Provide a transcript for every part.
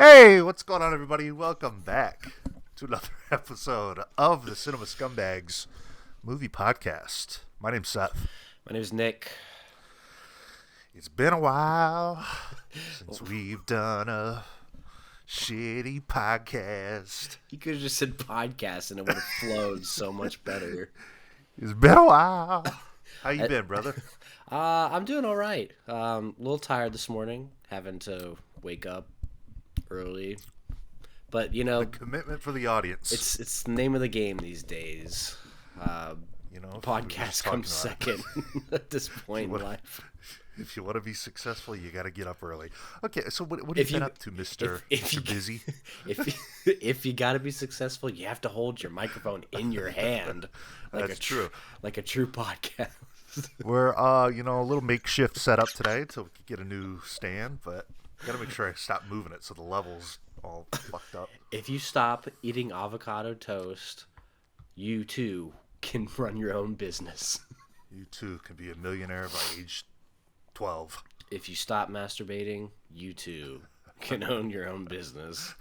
Hey, what's going on, everybody? Welcome back to another episode of the Cinema Scumbags movie podcast. My name's Seth. My name's Nick. It's been a while since we've done a shitty podcast. You could have just said podcast and it would have flowed so much better. It's been a while. How you been, brother? I'm doing all right. A little tired this morning, having to wake up early. But, you know, The commitment for the audience. it's the name of the game these days. Podcast comes second at this point in life. If you want to be successful, you got to get up early. Okay, so what have you been up to, Mr. Busy? If you got to be successful, you have to hold your microphone in your hand. That's true. Like a true podcast. We're, a little makeshift setup today until we can get a new stand, but I got to make sure I stop moving it so the level's all fucked up. If you stop eating avocado toast, you too can run your own business. You too can be a millionaire by age 12. If you stop masturbating, you too can own your own business.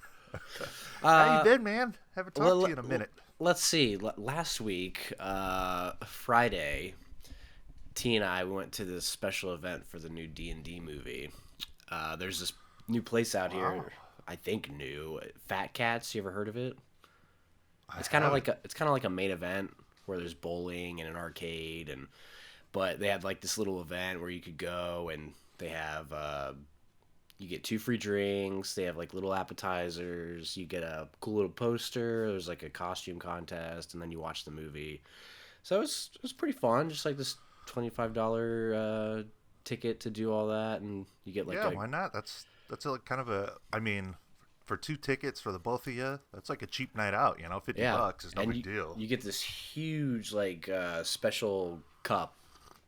How you been, man? Haven't talked to you in a minute. Let's see. Last week, Friday, T and I went to this special event for the new D&D movie. There's this new place out here. I think new. Fat Cats. You ever heard of it? It's kind of like a main event where there's bowling and an arcade, but they have like this little event where you could go and they have you get 2 free drinks. They have like little appetizers. You get a cool little poster. There's like a costume contest, and then you watch the movie. So it was pretty fun. Just like this $25 ticket to do all that, and you get like why not? That's like kind of for 2 tickets for the both of you, that's like a cheap night out. $50 is no big deal. You get this huge like special cup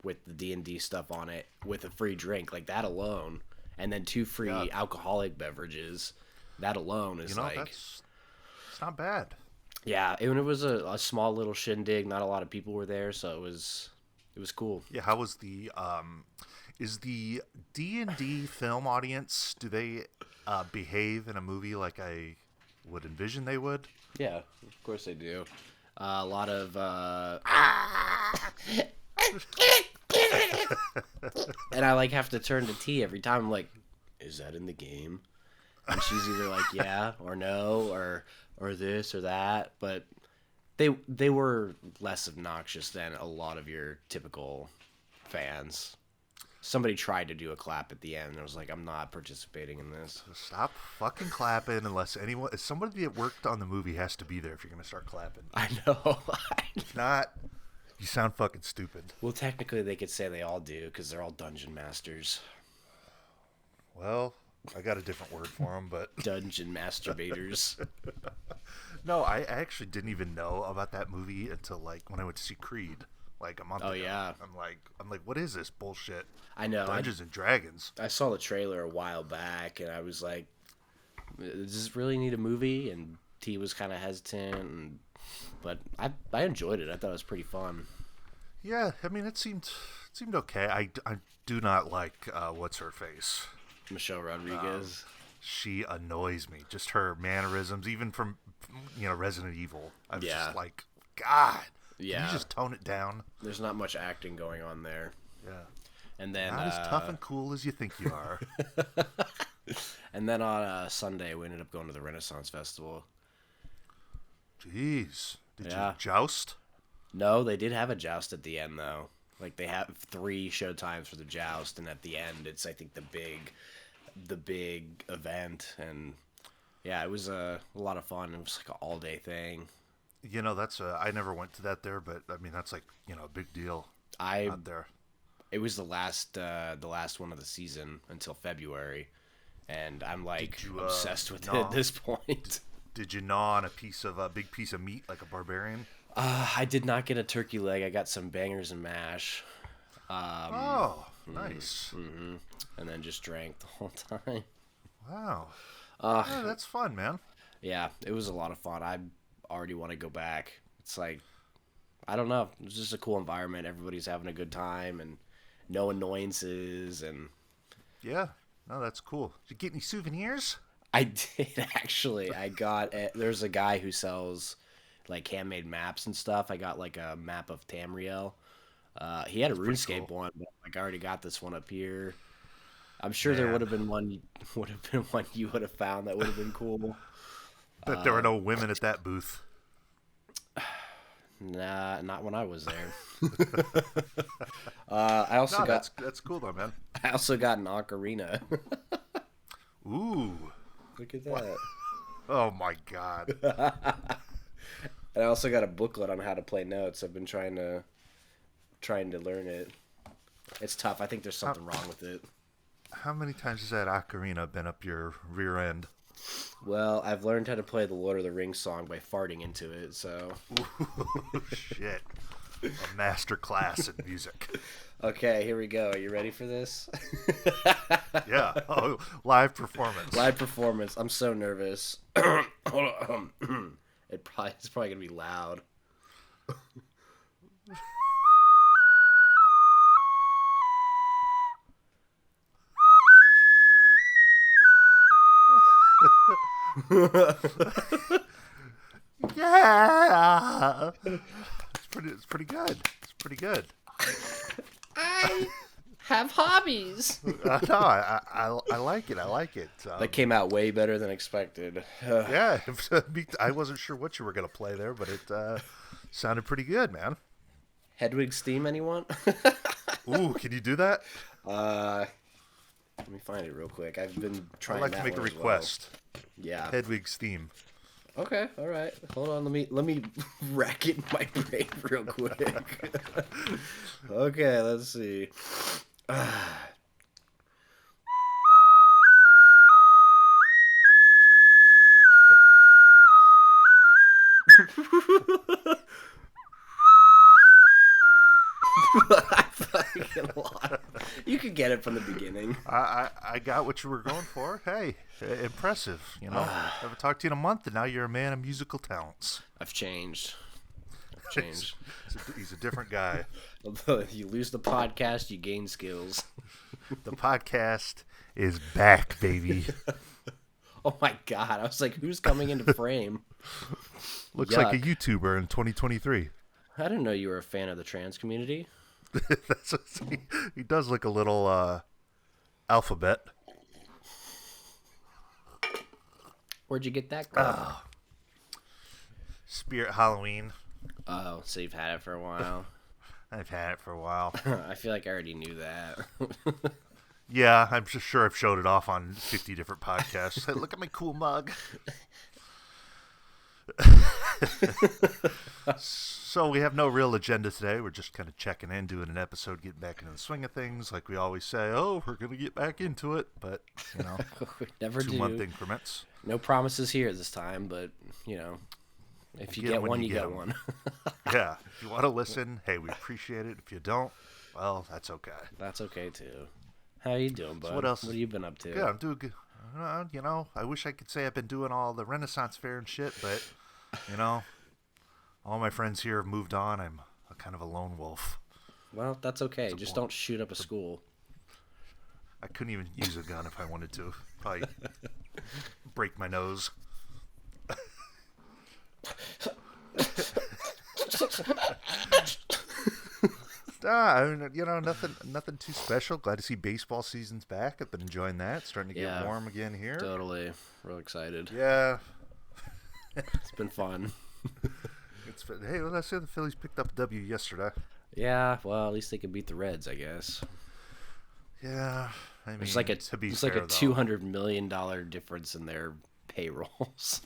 with the D&D stuff on it with a free drink, like that alone, and then 2 free alcoholic beverages. That alone is it's not bad. Yeah, it was a small little shindig. Not a lot of people were there, so it was cool. Yeah, how was the is the D&D film audience, do they behave in a movie like I would envision they would? Yeah, of course they do. A lot of and I like have to turn to T every time. I'm like, is that in the game? And she's either like yeah or no or this or that. But they were less obnoxious than a lot of your typical fans. Somebody tried to do a clap at the end, and I was like, I'm not participating in this. Stop fucking clapping unless somebody that worked on the movie has to be there if you're going to start clapping. I know. If not, you sound fucking stupid. Well, technically, they could say they all do, because they're all dungeon masters. Well, I got a different word for them, but... Dungeon masturbators. No, I actually didn't even know about that movie until, like, when I went to see Creed. Like a month ago. Yeah. I'm like, what is this bullshit? I know. Dungeons and Dragons. I saw the trailer a while back, and I was like, does this really need a movie? And T was kind of hesitant, but I enjoyed it. I thought it was pretty fun. Yeah, I mean, it seemed okay. I do not like what's her face, Michelle Rodriguez. She annoys me. Just her mannerisms, even from Resident Evil. I was just like, God. Yeah. Can you just tone it down? There's not much acting going on there. Yeah. And then not as tough and cool as you think you are. And then on Sunday, we ended up going to the Renaissance Festival. Jeez. Did you joust? No, they did have a joust at the end, though. Like, they have 3 show times for the joust, and at the end, it's, I think, the big event. And, yeah, it was a lot of fun. It was like an all-day thing. I never went to that there, but I mean that's like a big deal out there. It was the last one of the season until February, and I'm like obsessed with it at this point. Did you gnaw on a big piece of meat like a barbarian? I did not get a turkey leg. I got some bangers and mash. Nice. Mm-hmm. And then just drank the whole time. Wow. Yeah, that's fun, man. Yeah, it was a lot of fun. I already want to go back. It's like, I don't know. It's just a cool environment. Everybody's having a good time and no annoyances. And yeah, no, that's cool. Did you get any souvenirs? I did actually. There's a guy who sells like handmade maps and stuff. I got like a map of Tamriel. He had a That's pretty RuneScape cool. one, but like I already got this one up here. I'm sure there would Man, have been one you would have found that would have been cool. bet there were no women at that booth. Nah, not when I was there. I also No, got that's cool though, man. I also got an ocarina. Ooh. Look at that. Oh my god. And I also got a booklet on how to play notes. I've been trying to learn it. It's tough. I think there's something wrong with it. How many times has that ocarina been up your rear end? Well, I've learned how to play the Lord of the Rings song by farting into it, so. Ooh, shit. A master class in music. Okay, here we go. Are you ready for this? Yeah. Oh, live performance. Live performance. I'm so nervous. Hold on. It's probably gonna be loud. Yeah. It's pretty good. It's pretty good. I have hobbies. No, I like it. I like it. That came out way better than expected. Yeah, I wasn't sure what you were gonna play there, but it sounded pretty good, man. Hedwig's theme, anyone? Ooh, can you do that? Let me find it real quick. I've been trying. I'd like that to make a one as well. request. Yeah. Hedwig's theme. Okay. All right. Hold on. Let me rack it in my brain real quick. Okay. Let's see. I fucking lost. You could get it from the beginning. I got what you were going for. Hey, impressive. You know, haven't talked to you in a month, and now you're a man of musical talents. I've changed. He's a different guy. You lose the podcast, you gain skills. The podcast is back, baby. Oh my god! I was like, who's coming into frame? Looks Yuck. like a YouTuber in 2023. I didn't know you were a fan of the trans community. He does look a little alphabet. Where'd you get that from? Spirit Halloween. Oh, so you've had it for a while. I've had it for a while. I feel like I already knew that. Yeah, I'm just sure I've showed it off on 50 different podcasts. Hey, look at my cool mug. So we have no real agenda today. We're just kind of checking in, doing an episode, getting back into the swing of things. Like we always say, oh, we're going to get back into it. But, you know, We never 2-month do. increments. No promises here this time, but, you know, if you get one, you get one. Yeah. If you want to listen, hey, we appreciate it. If you don't, well, that's okay. That's okay, too. How you doing, bud? So what else? What have you been up to? Yeah, I'm doing good. You know, I wish I could say I've been doing all the Renaissance fair and shit, but, you know, all my friends here have moved on. I'm a kind of a lone wolf. Well, that's okay. Just don't shoot up a school. I couldn't even use a gun if I wanted to. Probably break my nose. I mean, you know, nothing too special. Glad to see baseball season's back. I've been enjoying that. It's starting to get Yeah. warm again here. Totally. Real excited. Yeah. It's been fun. Hey, well, let's say the Phillies picked up a W yesterday. Yeah, well, at least they can beat the Reds, I guess. Yeah, I mean, It's like a to be it's fair, like a though, $200 million difference in their payrolls.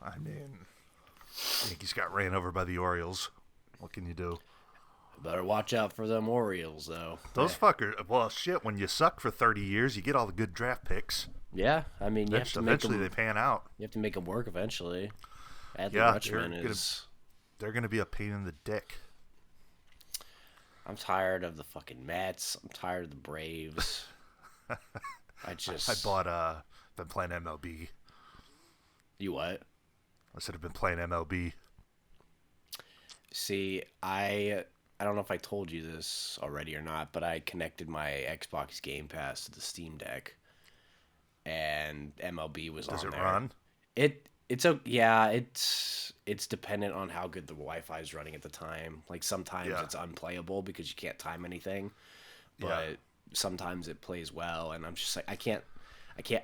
I mean, Yankees got ran over by the Orioles. What can you do? Better watch out for them Orioles, though. Those fuckers. Well, shit. When you suck for 30 years, you get all the good draft picks. Yeah, I mean, you have to make Eventually, them. they pan out. You have to make them work eventually. Adley Yeah, Rutschman is. They're gonna be a pain in the dick. I'm tired of the fucking Mets. I'm tired of the Braves. I bought been playing MLB. You what? I said I've been playing MLB. See, I don't know if I told you this already or not, but I connected my Xbox Game Pass to the Steam Deck. and MLB was on Does there. it run? It's dependent on how good the Wi-Fi is running at the time. Like sometimes it's unplayable because you can't time anything, but sometimes it plays well. And I'm just like, I can't.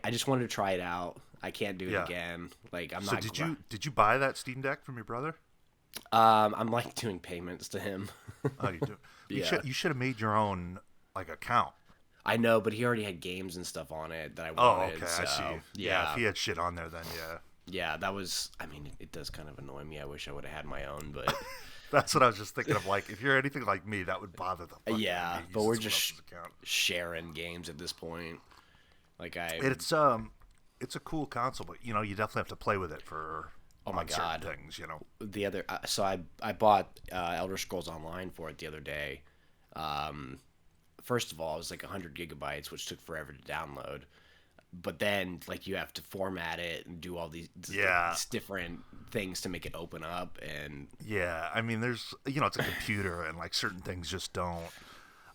I just wanted to try it out. I can't do it again. Like I'm not. So did you buy that Steam Deck from your brother? I'm like doing payments to him. Oh, you do. Yeah. You should have made your own like account. I know, but he already had games and stuff on it that I Oh, wanted. okay, So, I see. Yeah. If he had shit on there, then yeah. Yeah, that was. I mean, it does kind of annoy me. I wish I would have had my own, but That's what I was just thinking of. Like, if you're anything like me, that would bother the fuck out of me, but we're using just someone else's account. sharing games at this point. Like It's a cool console, but you definitely have to play with it for certain things. The other, so I bought Elder Scrolls Online for it the other day. First of all, it was like 100 gigabytes, which took forever to download. But then, like, you have to format it and do all these different things to make it open up. And yeah, I mean, there's it's a computer, and like certain things just don't.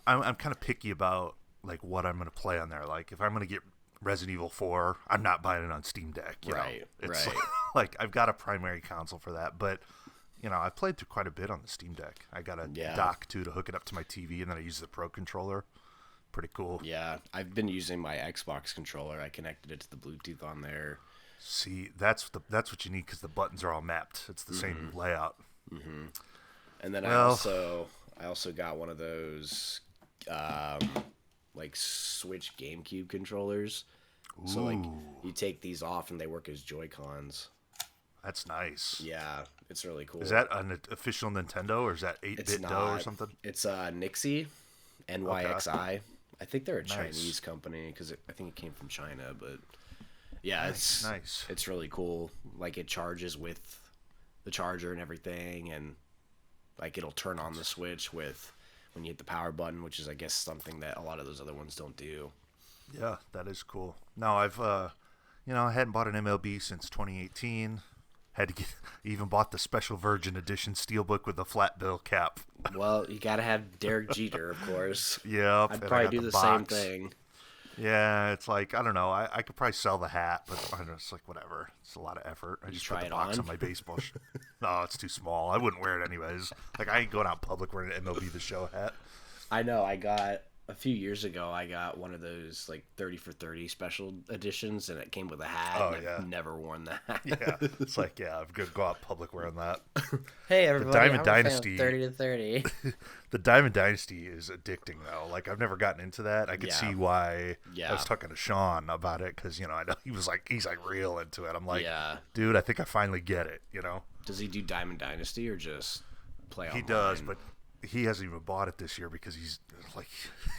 I'm kind of picky about like what I'm going to play on there. Like, if I'm going to get Resident Evil 4, I'm not buying it on Steam Deck. Right. It's like I've got a primary console for that, but I've played through quite a bit on the Steam Deck. I got a dock too to hook it up to my TV, and then I use the Pro controller. Pretty cool. Yeah, I've been using my Xbox controller. I connected it to the Bluetooth on there. See, that's what you need because the buttons are all mapped. It's the same layout. Mm-hmm. And then I also got one of those like Switch GameCube controllers. Ooh. So like you take these off and they work as Joy-Cons. That's nice. Yeah, it's really cool. Is that an official Nintendo or is that 8-bit dough or something? It's Nixie, NYXI. Okay. I think they're a Chinese company because I think it came from China, but yeah, it's nice. It's really cool. Like it charges with the charger and everything, and like it'll turn on the Switch with when you hit the power button, which is I guess something that a lot of those other ones don't do. Yeah, that is cool. No, I've I hadn't bought an MLB since 2018. Even bought the special Virgin Edition Steelbook with the flat bill cap. Well, you gotta have Derek Jeter, of course. Yeah, I'd probably do the same thing. Yeah, it's like I don't know. I could probably sell the hat, but I don't know, it's like whatever. It's a lot of effort. I just put the box on my baseball. No, it's too small. I wouldn't wear it anyways. Like I ain't going out in public wearing an MLB The Show hat. I know. A few years ago, I got one of those like 30 for 30 special editions, and it came with a hat. Oh, and I've never worn that. Yeah, it's like I'm gonna go out public wearing that. Hey everybody, the Diamond I'm Dynasty, 30 to 30. The Diamond Dynasty is addicting though. Like I've never gotten into that. I could see why. Yeah. I was talking to Sean about it because I know he's like real into it. I'm like, yeah, dude, I think I finally get it. Does he do Diamond Dynasty or just play online? He does, but he hasn't even bought it this year because he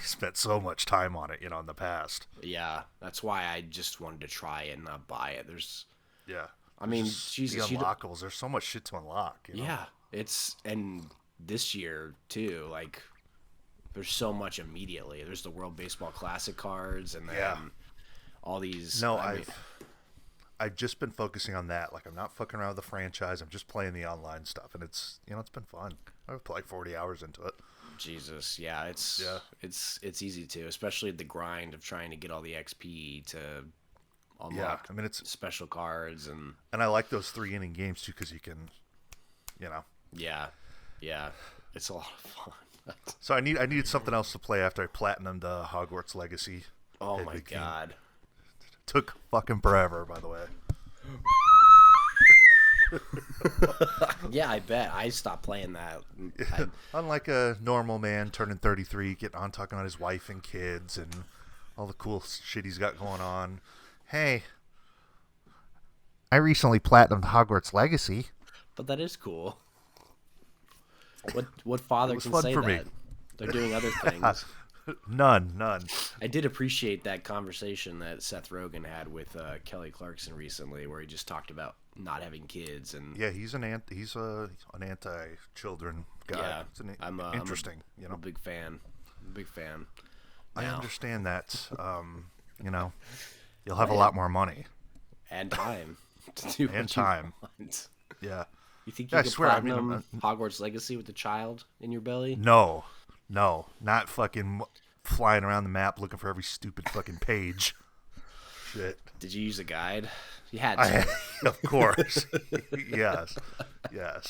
spent so much time on it, in the past. Yeah, that's why I just wanted to try it and not buy it. I mean, Jesus, the unlockables. There's so much shit to unlock. Yeah, and this year too. Like, there's so much immediately. There's the World Baseball Classic cards, and then all these. No, I've just been focusing on that. Like, I'm not fucking around with the franchise. I'm just playing the online stuff, and it's it's been fun. I've put like 40 hours into it. Jesus, yeah, it's easy to, especially the grind of trying to get all the XP to unlock. I mean, it's special cards and I like those 3-inning games too because you can, Yeah, it's a lot of fun. So I needed something else to play after I platinumed Hogwarts Legacy. Oh my god. Took fucking forever, by the way. Yeah, I bet. I stopped playing that. Unlike a normal man turning 33, getting on talking about his wife and kids and all the cool shit he's got going on. Hey, I recently platinumed Hogwarts Legacy. But that is cool. What father can say that? Me. They're doing other things. None. I did appreciate that conversation that Seth Rogen had with Kelly Clarkson recently, where he just talked about not having kids and he's an anti-children guy. Yeah, it's interesting. I'm a big fan. I understand that. You'll have a lot more money and time to do and time. Yeah. You think you could platinum Hogwarts Legacy with a child in your belly? No, not fucking flying around the map looking for every stupid fucking page. shit. Did you use a guide? You had I to. Of course. Yes,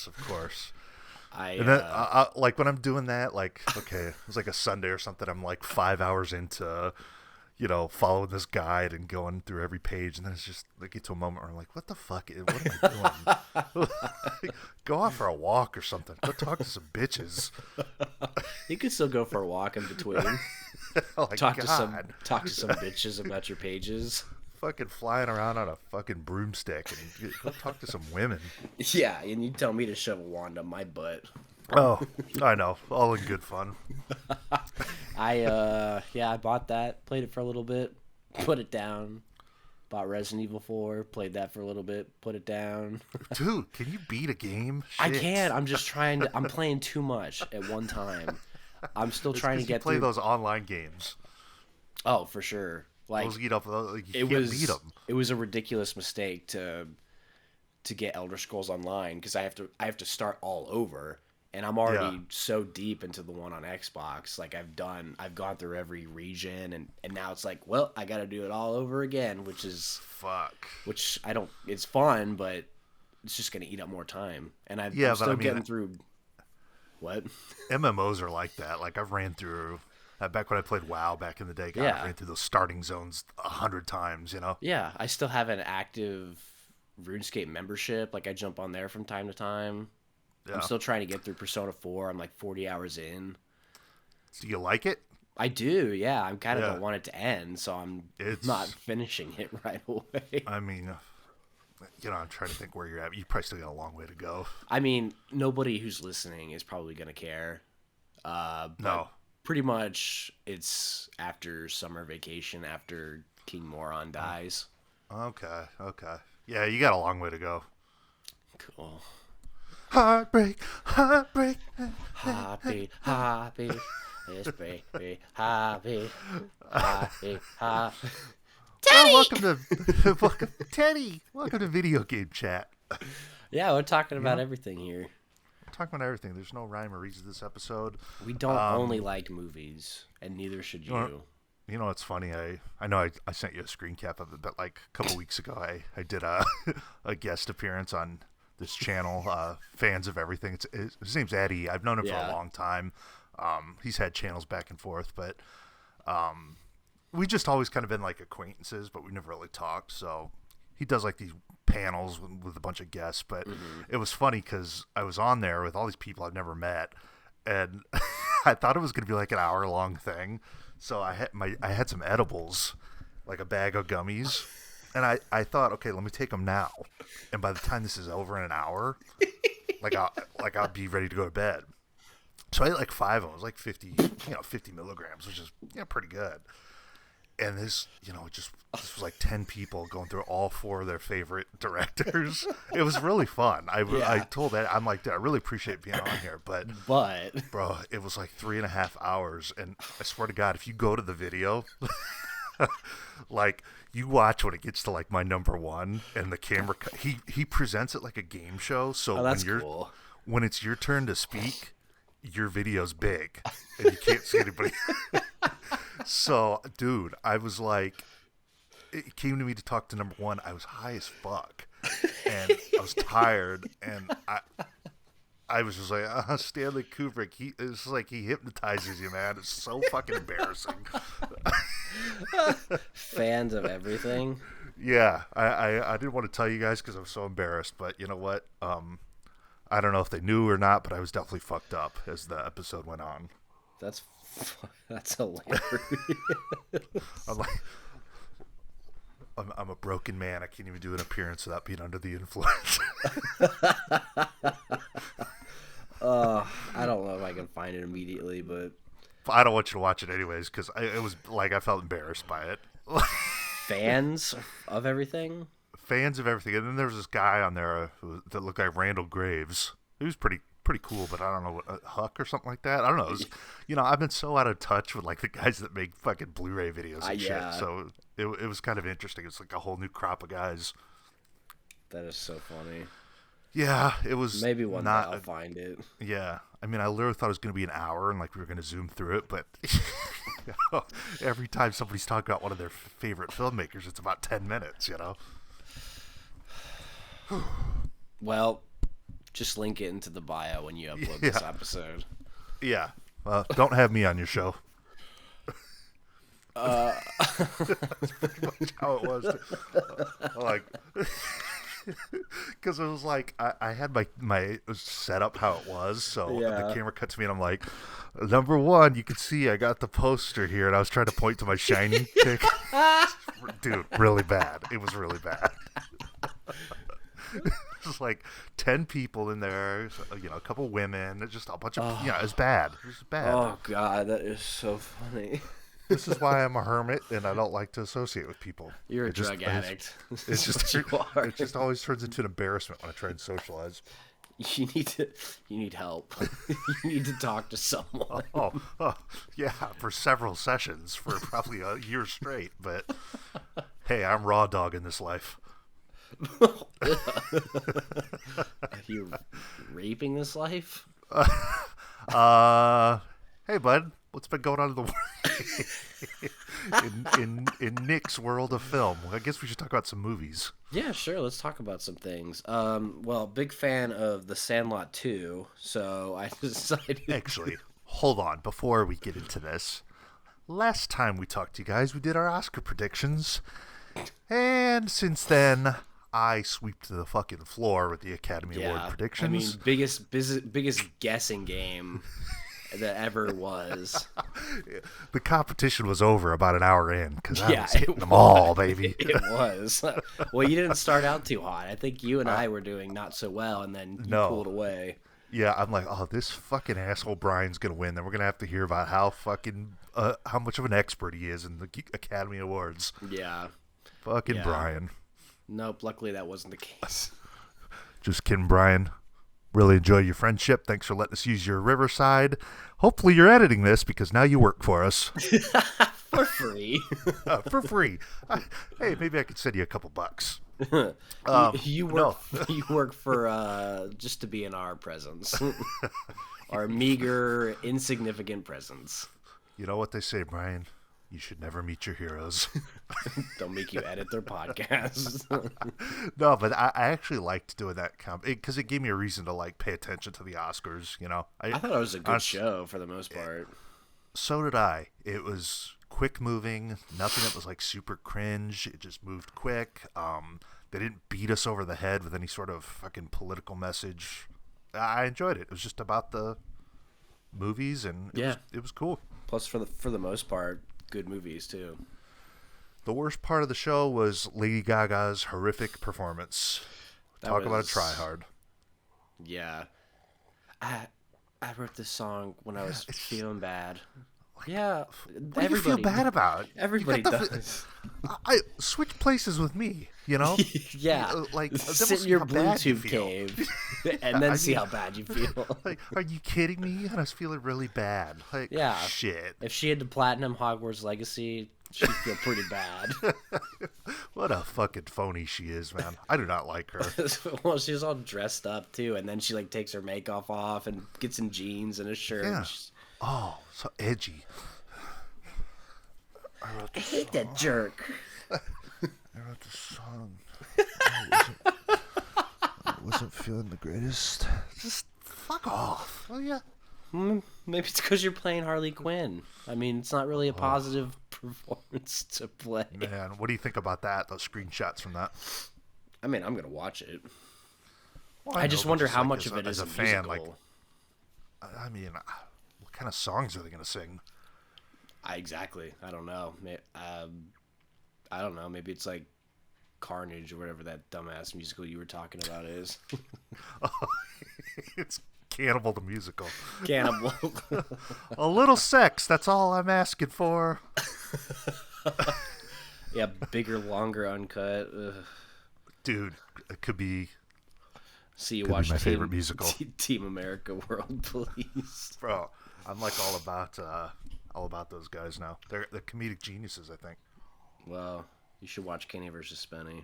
of course. And then, I like when I'm doing that, like okay, it was like a Sunday or something. I'm like 5 hours into, following this guide and going through every page, and then it's just like get to a moment where I'm like, what the fuck? What am I doing? Go out for a walk or something. Go talk to some bitches. You could still go for a walk in between. Like, talk to some God. bitches about your pages. Fucking flying around on a fucking broomstick and go talk to some women. Yeah, and you tell me to shove a wand up my butt. Oh, I know. All in good fun. I bought that, played it for a little bit, put it down. Bought Resident Evil 4, played that for a little bit, put it down. Dude, can you beat a game? I Shit. can't. I'm just trying to. I'm playing too much at one time. I'm still trying to get play through. those online games. Oh, for sure. Like Those you it can't was. beat them. It was a ridiculous mistake to get Elder Scrolls Online because I have to start all over, and I'm already so deep into the one on Xbox. Like I've gone through every region, and now it's like, well, I got to do it all over again, Fuck. which I don't. It's fun, but it's just gonna eat up more time, and I'm still getting through. What? MMOs are like that. Like I've ran through. Back when I played WoW back in the day, God, I ran through those starting zones 100 times. Yeah, I still have an active RuneScape membership. Like I jump on there from time to time. Yeah. I'm still trying to get through Persona 4. I'm like 40 hours in. Do you like it? I do, yeah. I kind of don't want it to end, so I'm not finishing it right away. I mean, I'm trying to think where you're at. You probably still got a long way to go. I mean, nobody who's listening is probably going to care. No. Pretty much it's after summer vacation, after King Moron dies. Okay. Yeah, you got a long way to go. Cool. Heartbreak. Heartbeat, it's baby, heartbeat. Teddy! Welcome, Teddy. Welcome to Video Game Chat. Yeah, we're talking about everything here. We're talking about everything. There's no rhyme or reason this episode. We don't only like movies, and neither should you. You know, it's funny. I know I sent you a screen cap of it, but like a couple weeks ago, I did a guest appearance on this channel. Fans of everything. His name's Eddie. I've known him for a long time. He's had channels back and forth, but we just always kind of been like acquaintances, but we never really talked. So he does like these panels with a bunch of guests, but it was funny because I was on there with all these people I've never met, and I thought it was going to be like an hour-long thing. So I had some edibles, like a bag of gummies, and I thought, okay, let me take them now, and by the time this is over in an hour, I'll be ready to go to bed. So I ate like 5 of them. It was like 50 milligrams, which is pretty good. And this was like 10 people going through all 4 of their favorite directors. It was really fun. I told that, I'm like, dude, I really appreciate being on here, but bro, it was like 3.5 hours, and I swear to God, if you go to the video, like you watch when it gets to like my number one, and the camera, he presents it like a game show. So Cool. When it's your turn to speak, your video's big, and you can't see anybody. So, dude, I was like, it came to me to talk to number one. I was high as fuck, and I was tired, and I was just like, Stanley Kubrick. It's like he hypnotizes you, man. It's so fucking embarrassing. Fans of everything. Yeah, I didn't want to tell you guys because I was so embarrassed, but you know what? I don't know if they knew or not, but I was definitely fucked up as the episode went on. That's hilarious. I'm a broken man. I can't even do an appearance without being under the influence. I don't know if I can find it immediately, but I don't want you to watch it anyways because it was like I felt embarrassed by it. Fans of everything. Fans of everything, and then there was this guy on there that looked like Randall Graves. He was pretty cool, but I don't know what Huck or something like that. I don't know. It was, I've been so out of touch with like the guys that make fucking Blu-ray videos and shit. So it was kind of interesting. It's like a whole new crop of guys. That is so funny. Yeah, it was. Maybe one day I'll find it. Yeah, I mean, I literally thought it was going to be an hour and like we were going to zoom through it, but Every time somebody's talking about one of their favorite filmmakers, it's about 10 minutes, you know? Well, just link it into the bio when you upload this episode. Yeah. Don't have me on your show. That's pretty much how it was. Like, because it was like I had my setup how it was, so the camera cut to me and I'm like, number one, you can see I got the poster here, and I was trying to point to my shiny pick. Dude, really bad. It was really bad. Just like 10 people in there, a couple women, just a bunch of it was bad. It was bad. Oh god, that is so funny. This is why I'm a hermit and I don't like to associate with people. You're a drug addict. It's just it just always turns into an embarrassment when I try and socialize. You need help. You need to talk to someone. Yeah, for several sessions for probably a year straight, but hey, I'm raw dog in this life. Are you raping this life? Hey, bud, what's been going on in the world in Nick's world of film? I guess we should talk about some movies. Yeah, sure. Let's talk about some things. Well, big fan of The Sandlot 2, so I decided. Actually, hold on before we get into this. Last time we talked to you guys, we did our Oscar predictions, and since then, I swept the fucking floor with the Academy Award predictions. I mean, biggest guessing game that ever was. The competition was over about an hour in because I was hitting them all, baby. It was. Well, you didn't start out too hot. I think you and I were doing not so well, and then you pulled away. Yeah, I'm like, oh, this fucking asshole Brian's gonna win. Then we're gonna have to hear about how fucking how much of an expert he is in the Academy Awards. Yeah. Fucking Brian. Nope, luckily that wasn't the case. Just kidding, Brian. Really enjoy your friendship. Thanks for letting us use your Riverside. Hopefully you're editing this because now you work for us. For free. For free. Hey, maybe I could send you a couple bucks. You work for just to be in our presence. Our meager, insignificant presence. You know what they say, Brian? You should never meet your heroes. Don't make you edit their podcasts. No, but I actually liked doing that because it gave me a reason to like pay attention to the Oscars. I thought it was a good show for the most part. So did I. It was quick moving, nothing that was like super cringe. It just moved quick. They didn't beat us over the head with any sort of fucking political message. I enjoyed it. It was just about the movies, and it was cool. Plus, for the most part, good movies too. The worst part of the show was Lady Gaga's horrific performance. Talk about a tryhard. Yeah. I wrote this song when I was feeling bad. What do you feel bad about? Everybody does. I switch places with me, Yeah. Like sit in your Bluetooth cave and then see how bad you feel. Like, are you kidding me? I was feeling really bad. Like, shit. If she had to platinum Hogwarts Legacy, she'd feel pretty bad. What a fucking phony she is, man. I do not like her. Well, she's all dressed up too, and then she like takes her makeup off and gets in jeans and a shirt. Yeah. Oh, so edgy. I hate that jerk. I wrote the song. I wasn't feeling the greatest. Just fuck off. Oh, yeah. Maybe it's because you're playing Harley Quinn. I mean, it's not really a positive performance to play. Man, what do you think about that? Those screenshots from that? I mean, I'm going to watch it. Well, I just wonder how much of it is a fan. Musical. I mean, what kind of songs are they going to sing? Exactly. I don't know. I don't know. Maybe it's like Carnage or whatever that dumbass musical you were talking about is. It's Cannibal the Musical. Cannibal. A little sex. That's all I'm asking for. Yeah, bigger, longer, uncut. Ugh. Dude, it could be. See, you watch my favorite musical. Team America World Police. Bro, I'm like all about those guys now. They're comedic geniuses, I think. Well, you should watch Kenny versus Spenny.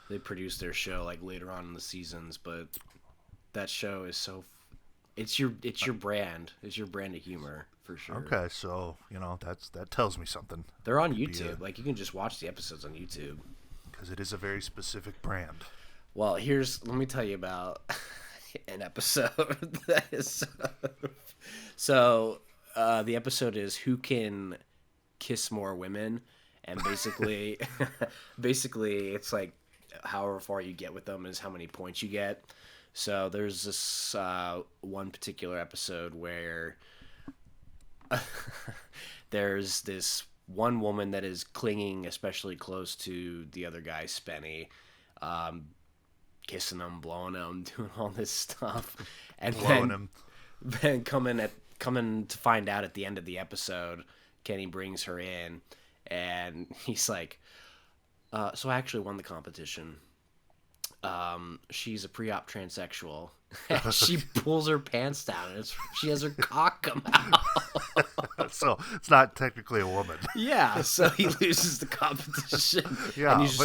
They produce their show like later on in the seasons, but that show is so It's your brand. It's your brand of humor for sure. Okay, so that tells me something. They're on YouTube. Like you can just watch the episodes on YouTube. Because it is a very specific brand. Well, let me tell you about an episode that is so the episode is Who Can Kiss More Women, and basically it's like however far you get with them is how many points you get. So there's this one particular episode where there's this one woman that is clinging especially close to the other guy, Spenny, kissing him, blowing him, doing all this stuff, and then coming to find out at the end of the episode, Kenny brings her in, and he's like, so I actually won the competition. She's a pre-op transsexual. And she pulls her pants down, and she has her cock come out. So it's not technically a woman. Yeah, so he loses the competition. Yeah, and he's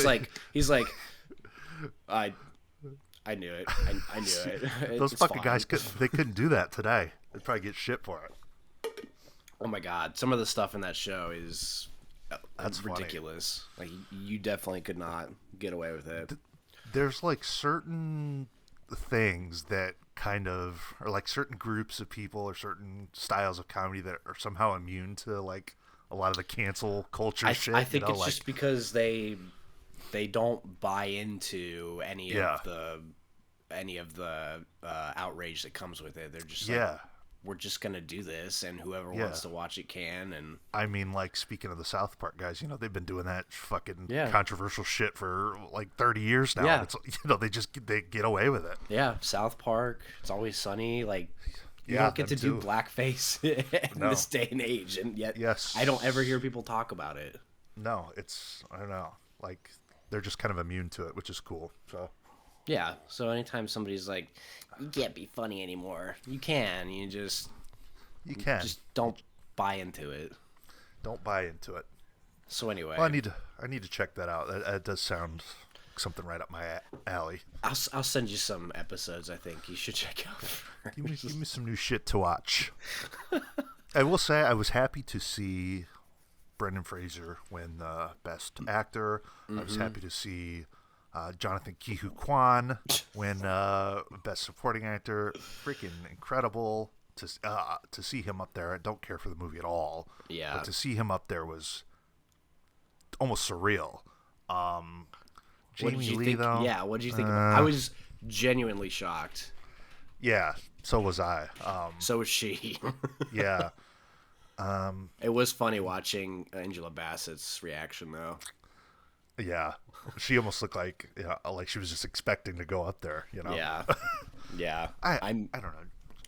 like, I knew it. I knew it. Those fucking guys couldn't do that today. They'd probably get shit for it. Oh my god, some of the stuff in that show is That's ridiculous. Funny. Like you definitely could not get away with it. There's like certain things that kind of are like certain groups of people or certain styles of comedy that are somehow immune to like a lot of the cancel culture shit. I think it's just because they don't buy into any of the outrage that comes with it. They're just like, we're just gonna do this, and whoever wants to watch it can. And I mean, like, speaking of the South Park guys, they've been doing that fucking controversial shit for like 30 years now. Yeah. It's, they get away with it. Yeah, South Park, It's Always Sunny, like you don't get to do blackface in this day and age, and yet I don't ever hear people talk about it. No, I don't know, like they're just kind of immune to it, which is cool. So. Yeah, so anytime somebody's like, you can't be funny anymore, you can. You just don't buy into it. Don't buy into it. So anyway, well, I need to check that out. That does sound something right up my alley. I'll send you some episodes I think you should check out first. Give me some new shit to watch. I will say I was happy to see Brendan Fraser win the Best Actor. Mm-hmm. I was happy to see Jonathan Ke-Huy Quan win Best Supporting Actor. Freaking incredible to see him up there. I don't care for the movie at all. Yeah. But to see him up there was almost surreal. Jamie Lee, though. Yeah, what did you think? I was genuinely shocked. Yeah, so was I. So was she. Yeah. It was funny watching Angela Bassett's reaction, though. Yeah, she almost looked like she was just expecting to go up there. Yeah, yeah. I don't know.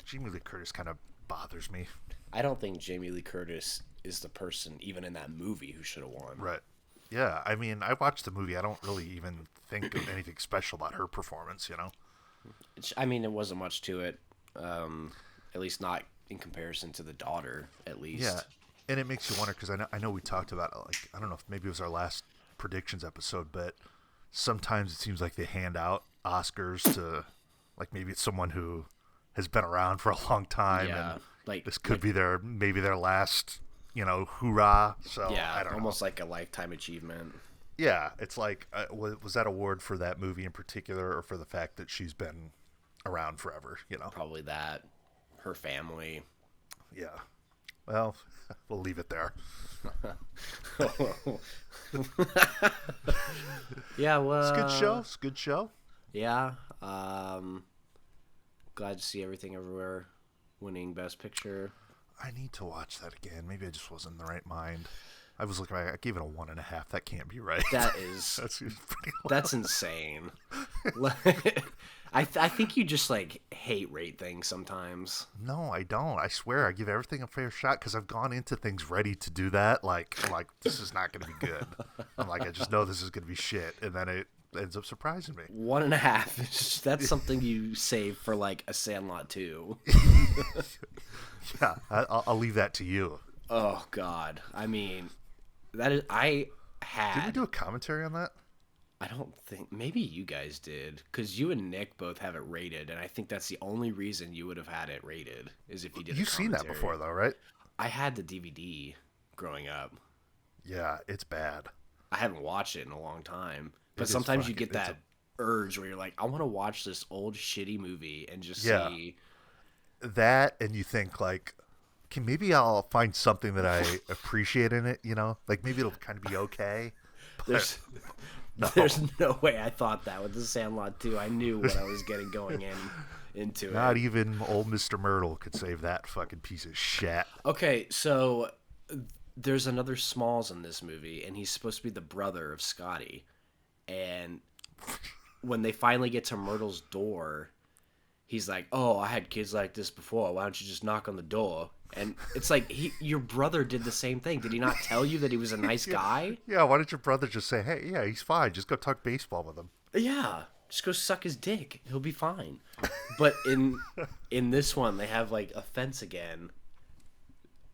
Jamie Lee Curtis kind of bothers me. I don't think Jamie Lee Curtis is the person, even in that movie, who should have won. Right. Yeah, I mean, I watched the movie. I don't really even think of anything special about her performance. I mean, it wasn't much to it. At least not in comparison to the daughter. At least. Yeah, and it makes you wonder because I know we talked about it, like, I don't know if maybe it was our last predictions episode, but sometimes it seems like they hand out Oscars to like maybe it's someone who has been around for a long time, and like this could be their last hoorah. So yeah, I don't almost know. Like a lifetime achievement. Yeah, it's like was that award for that movie in particular, or for the fact that she's been around forever? Probably that. Her family. Yeah. Well, we'll leave it there. Yeah, well, it's a good show. Yeah. Glad to see Everything Everywhere winning Best Picture. I need to watch that again. Maybe I just wasn't in the right mind. I was looking. I gave it a 1.5. That can't be right. That is. That's pretty low. That's insane. I think you just like hate rate things sometimes. No, I don't. I swear, I give everything a fair shot because I've gone into things ready to do that. Like this is not going to be good. I'm like, I just know this is going to be shit, and then it ends up surprising me. 1.5. That's something you save for like a Sandlot 2. Yeah, I'll leave that to you. Oh God, I mean, that is Did we do a commentary on that? I don't think maybe you guys did because you and Nick both have it rated, and I think that's the only reason you would have had it rated is if you did. You've seen that before, though, right? I had the DVD growing up. Yeah, it's bad. I haven't watched it in a long time, but sometimes you get that urge where you're like, I want to watch this old shitty movie and just see that, and you think like, okay, maybe I'll find something that I appreciate in it. Like maybe it'll kind of be okay. There's no way I thought that with The Sandlot 2. I knew what I was getting going into it. Not even old Mr. Myrtle could save that fucking piece of shit. Okay, so there's another Smalls in this movie, and he's supposed to be the brother of Scotty. And when they finally get to Myrtle's door, he's like, "Oh, I had kids like this before. Why don't you just knock on the door?" And it's like, your brother did the same thing. Did he not tell you that he was a nice guy? Yeah, why did your brother just say, "Hey, yeah, he's fine. Just go talk baseball with him." Yeah, just go suck his dick. He'll be fine. But in this one, they have like a fence again,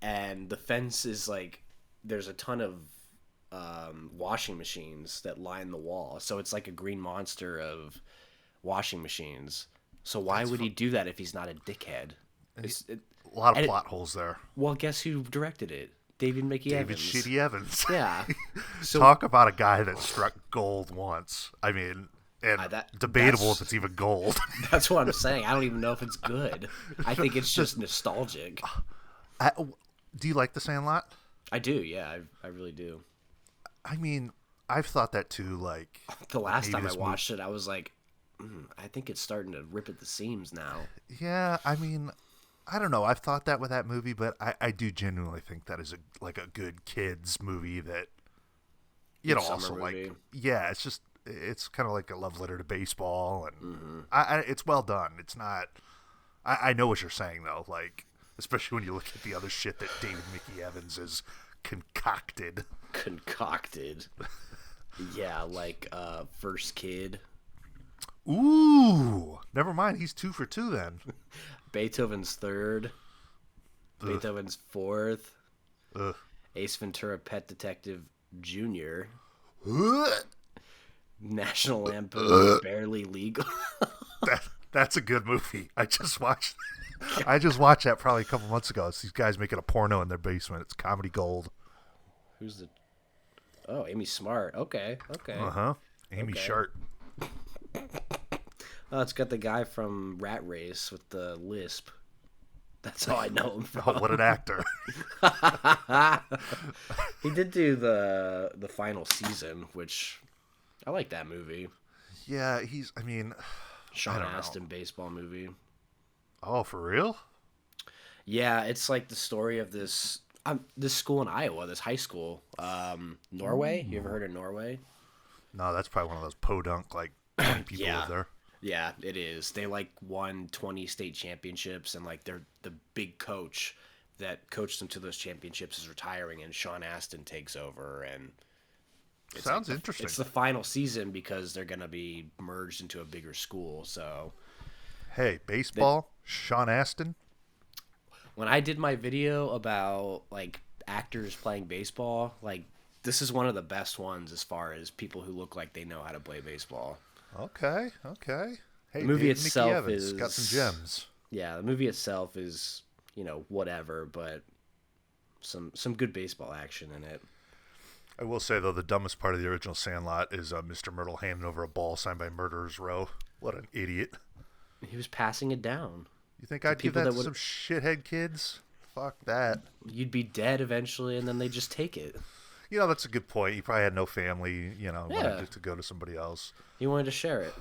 and the fence is like there's a ton of washing machines that line the wall. So it's like a green monster of washing machines. So why would he do that if he's not a dickhead? A lot of plot holes there. Well, guess who directed it? David Evans. David Shitty Evans. Yeah. So, talk about a guy that struck gold once. I mean, and debatable if it's even gold. That's what I'm saying. I don't even know if it's good. I think it's just nostalgic. Do you like The Sandlot? I do, yeah. I really do. I mean, I've thought that too. Like the last time I watched it, I was like, I think it's starting to rip at the seams now. Yeah, I mean, I don't know. I've thought that with that movie, but I do genuinely think that is a good kids movie that also movie. Like, yeah, it's kind of like a love letter to baseball, and it's well done. It's not. I know what you're saying though, like especially when you look at the other shit that David Mickey Evans has concocted. Yeah, like First Kid. Ooh, never mind. He's 2 for 2 then. Beethoven's Third. Beethoven's Fourth. Ace Ventura: Pet Detective Jr. National Lampoon: Barely Legal. That's a good movie. I just watched that probably a couple months ago. It's these guys making a porno in their basement. It's comedy gold. Who's the? Oh, Amy Smart. Okay. Amy Sharp. Oh, it's got the guy from Rat Race with the lisp. That's how I know him from. Oh, what an actor. He did do the final season, which I like that movie. Yeah, Sean Astin baseball movie. Oh, for real? Yeah, it's like the story of this school in Iowa, this high school. Norway? You ever heard of Norway? No, that's probably one of those podunk, like 20 people live there. Yeah, it is. They like won 20 state championships, and like they're the big coach that coached them to those championships is retiring, and Sean Astin takes over. And sounds interesting. It's the final season because they're gonna be merged into a bigger school. So, hey, baseball, Sean Astin. When I did my video about like actors playing baseball, like this is one of the best ones as far as people who look like they know how to play baseball. Okay. Hey, the movie Mickey itself Evans got some gems. Yeah, the movie itself is, whatever, but some good baseball action in it. I will say, though, the dumbest part of the original Sandlot is Mr. Myrtle handing over a ball signed by Murderer's Row. What an idiot. He was passing it down. You think I'd give that to some shithead kids? Fuck that. You'd be dead eventually, and then they just take it. That's a good point. He probably had no family, wanted to go to somebody else. He wanted to share it.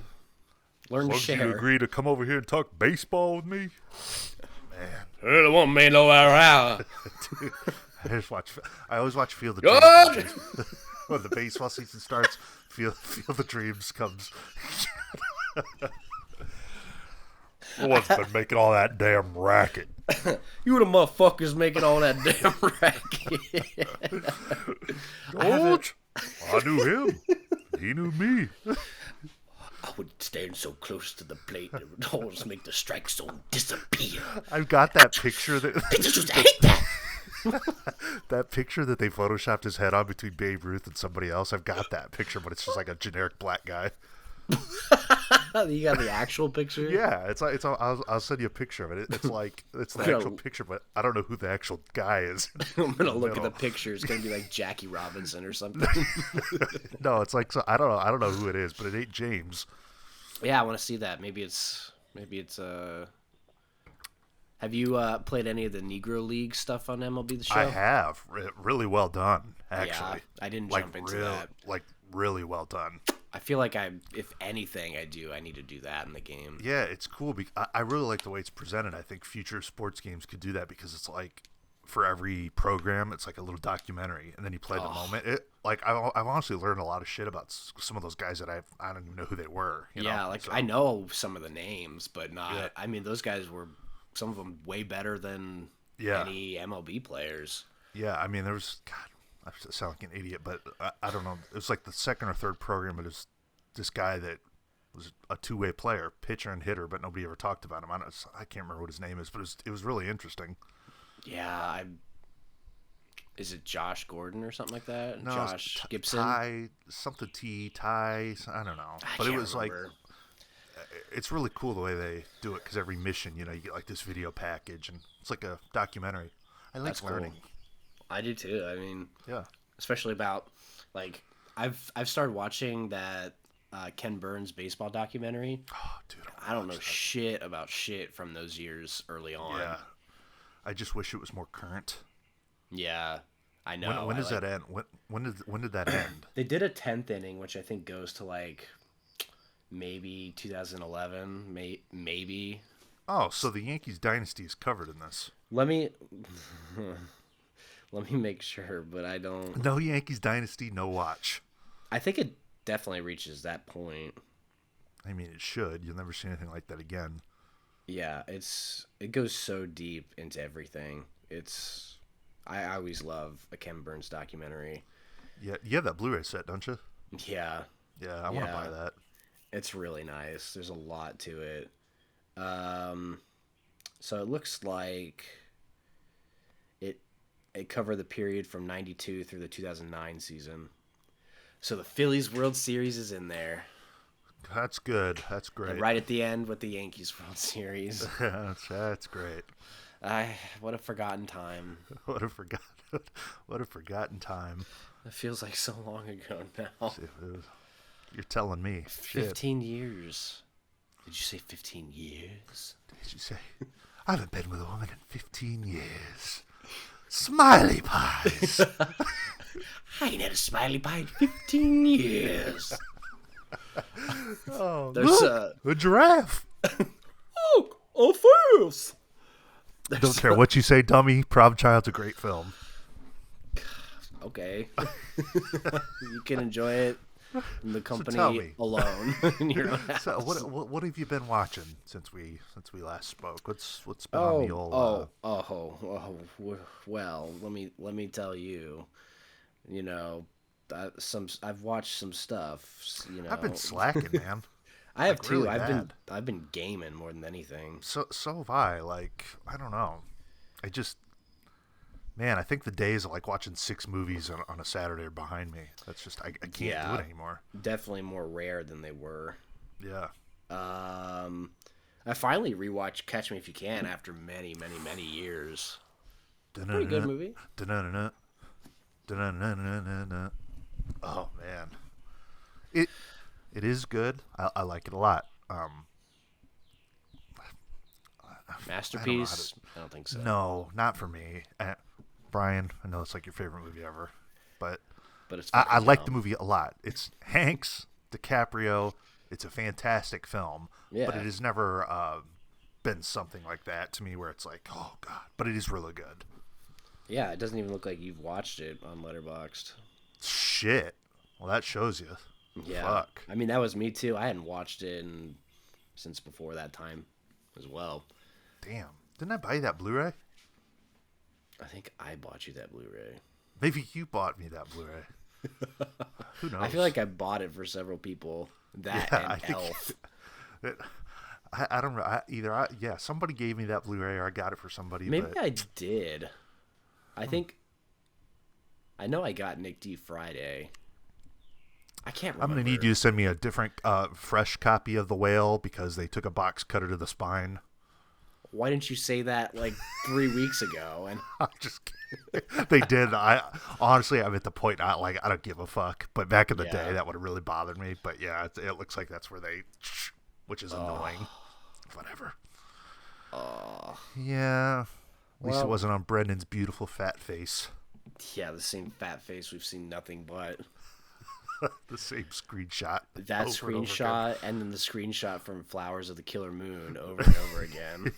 Learn to share. You agree to come over here and talk baseball with me? Man. I don't want me no hour. I always watch Field of Dreams. When the baseball season starts, Field of Dreams comes. What's been making all that damn racket? You the motherfuckers making all that damn racket. George, I knew him. He knew me. I would stand so close to the plate it would almost make the strike zone disappear. I've got that picture that pitchers used to hate that. That picture that they photoshopped his head on between Babe Ruth and somebody else, I've got that picture, but it's just like a generic black guy. You got the actual picture? Yeah, I'll send you a picture of it. It's the actual picture, but I don't know who the actual guy is. I'm gonna look at the picture. It's gonna be like Jackie Robinson or something. No, it's like, so I don't know who it is, but it ain't James. Yeah, I want to see that. Maybe it's Have you played any of the Negro League stuff on MLB The Show? I have. Really well done, actually. Yeah, I didn't jump into that. Like, really well done. I feel like if anything I need to do that in the game. Yeah, it's cool. I really like the way it's presented. I think future sports games could do that because it's like, for every program, it's like a little documentary, and then you play the moment. I've honestly learned a lot of shit about some of those guys that I don't even know who they were. I know some of the names, but not. Yeah. I mean, those guys were, some of them, way better than any MLB players. Yeah, I mean, there was, God, I sound like an idiot, but I don't know. It was like the second or third program. It was this guy that was a two-way player, pitcher and hitter, but nobody ever talked about him. I can't remember what his name is, but it was really interesting. Yeah, is it Josh Gordon or something like that? No, Josh Gibson? Ty, I don't know. But it was remember. Like, it's really cool the way they do it, because every mission, you get like this video package, and it's like a documentary. I like learning. Cool. I do too. I mean, yeah, especially about, like, I've started watching that Ken Burns baseball documentary. Oh, dude, I don't know shit about shit from those years early on. Yeah, I just wish it was more current. Yeah, I know. When does that end? When did that end? They did a 10th inning, which I think goes to like maybe 2011, maybe. Oh, so the Yankees dynasty is covered in this. Let me make sure, but I don't. No Yankees dynasty, no watch. I think it definitely reaches that point. I mean, it should. You'll never see anything like that again. Yeah, it goes so deep into everything. I always love a Ken Burns documentary. Yeah, you have that Blu-ray set, don't you? Yeah. Yeah, I want to buy that. It's really nice. There's a lot to it. So it looks like it covered the period from 92 through the 2009 season. So the Phillies World Series is in there. That's good. That's great. And right at the end with the Yankees World Series. That's great. What a forgotten time. What a forgotten time. It feels like so long ago now. You're telling me. 15 years. Did you say 15 years? Did you say? I haven't been with a woman in 15 years. Smiley pies. I ain't had a smiley pie in 15 years. Oh, there's a giraffe. Oh, a face. Don't care what you say, dummy. Problem Child's a great film. Okay. You can enjoy it in the company alone. In your own house. So what have you been watching since we last spoke? What's been on the old? Well, let me tell you. I've watched some stuff. I've been slacking, man. I have too. Really I've been gaming more than anything. So have I. Like, I don't know. I think the days of like watching 6 movies on a Saturday are behind me. That's just I can't do it anymore. Definitely more rare than they were. Yeah. I finally rewatched Catch Me If You Can after many, many, many years. Pretty good movie. Oh man, it is good. I like it a lot. Masterpiece? I don't think so. No, not for me. Brian, I know it's like your favorite movie ever, but it's I like the movie a lot. It's Hanks, DiCaprio. It's a fantastic film, but it has never been something like that to me where it's like, oh god. But it is really good. Yeah, it doesn't even look like you've watched it on Letterboxd. Shit. Well, that shows you. Yeah. Fuck. I mean, that was me too. I hadn't watched it since before that time as well. Damn. Didn't I buy you that Blu-ray? I think I bought you that Blu-ray. Maybe you bought me that Blu-ray. Who knows? I feel like I bought it for several people. That and Elf. I don't know. Somebody gave me that Blu-ray or I got it for somebody. Maybe I did. I think I know I got Nick D Friday. I can't remember. I'm gonna need you to send me a different, fresh copy of The Whale because they took a box cutter to the spine. Why didn't you say that like 3 weeks ago? And I'm just kidding. They did. I honestly, I'm at the point I don't give a fuck. But back in the day, that would have really bothered me. But yeah, it looks like that's where they, which is annoying. Whatever. Yeah. At least it wasn't on Brendan's beautiful fat face. Yeah, the same fat face we've seen nothing but. The same screenshot. That screenshot and then the screenshot from Flowers of the Killer Moon over and over again.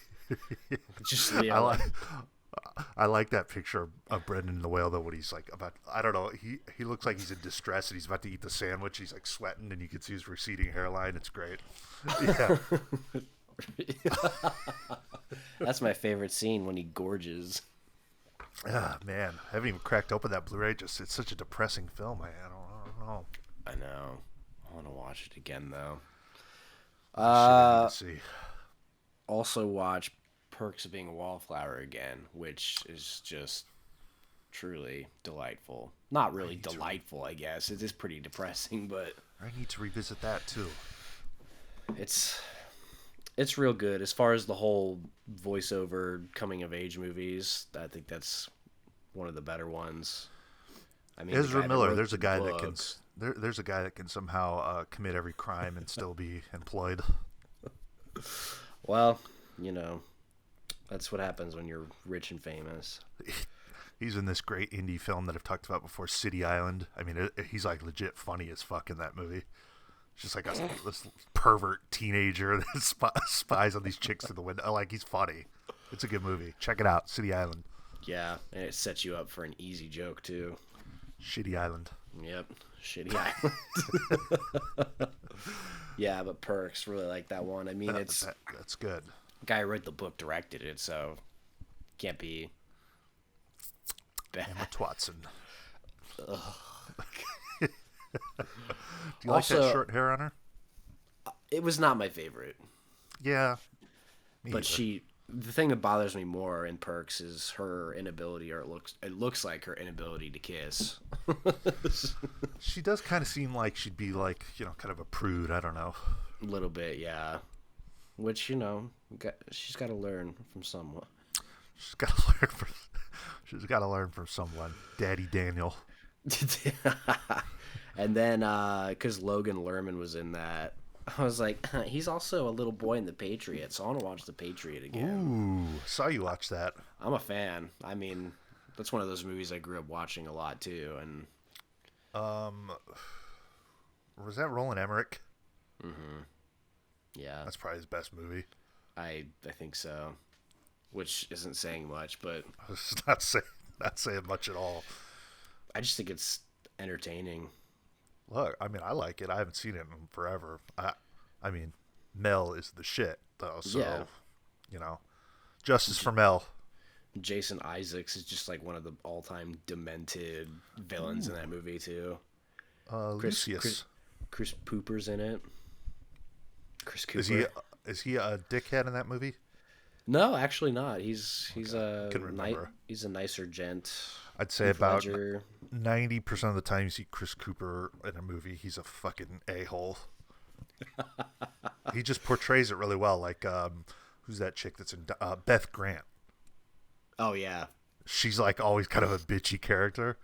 Just I like that picture of Brendan the Whale though when he's like about, I don't know, he looks like he's in distress and he's about to eat the sandwich. He's like sweating and you can see his receding hairline. It's great. Yeah. That's my favorite scene when he gorges. Ah, man, I haven't even cracked open that Blu-ray. It's such a depressing film. I don't know. I know. I want to watch it again though. I need to see. Also watch Perks of Being a Wallflower again, which is just truly delightful. Not really delightful, I guess. It is pretty depressing, but I need to revisit that too. It's real good as far as the whole voiceover coming of age movies. I think that's one of the better ones. I mean, Ezra Miller, there's a guy that can there's a guy that can somehow commit every crime and still be employed. Well, that's what happens when you're rich and famous. He's in this great indie film that I've talked about before, City Island. I mean, he's like legit funny as fuck in that movie. It's just like this pervert teenager that spies on these chicks through the window. Like, he's funny. It's a good movie. Check it out, City Island. Yeah, and it sets you up for an easy joke, too. Shitty Island. Yep, Shitty Island. Yeah, but Perks, really like that one. I mean, that's good. The guy who wrote the book directed it, so can't be bad. Emma Watson. Ugh. Do you like that short hair on her? It was not my favorite. Yeah. But the thing that bothers me more in Perks is her inability, or it looks like her inability to kiss. She does kind of seem like she'd be like, kind of a prude. I don't know. A little bit, yeah. Which, she's got to learn from someone. She's got to learn from someone. Daddy Daniel. And then, because Logan Lerman was in that, I was like, he's also a little boy in The Patriot, so I want to watch The Patriot again. Ooh, saw you watch that. I'm a fan. I mean, that's one of those movies I grew up watching a lot too. And was that Roland Emmerich? Mm-hmm. Yeah, that's probably his best movie. I think so, which isn't saying much, but it's not saying much at all. I just think it's entertaining. Look, I mean, I like it. I haven't seen it in forever. I mean, Mel is the shit, though. So, justice for Mel. Jason Isaacs is just like one of the all-time demented villains in that movie too. Lucius. Chris Pooper's in it. Chris Cooper. Is he a dickhead in that movie? No, actually not. He's a nicer gent. I'd say about 90% of the time you see Chris Cooper in a movie, he's a fucking a-hole. He just portrays it really well. Like, who's that chick that's in Beth Grant? Oh yeah, she's like always kind of a bitchy character.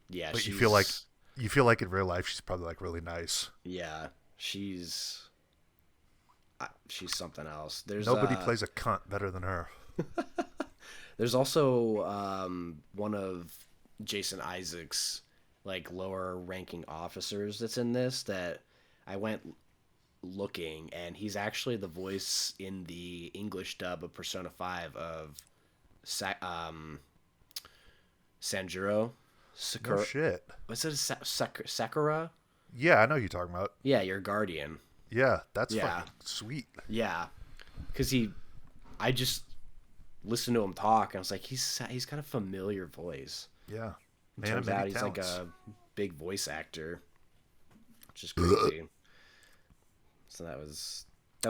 Yeah, but you feel like in real life she's probably like really nice. Yeah, she's something else. Nobody plays a cunt better than her. There's also one of Jason Isaacs' like lower ranking officers that's in this that I went looking, and he's actually the voice in the English dub of Persona 5 of Sanjuro. No shit. Was it Sakura? Yeah, I know who you're talking about. Yeah, your guardian. Yeah, that's fucking sweet. Yeah, because I just listened to him talk, and I was like, he's got a familiar voice. Yeah, turns out he's like a big voice actor, which is crazy. So that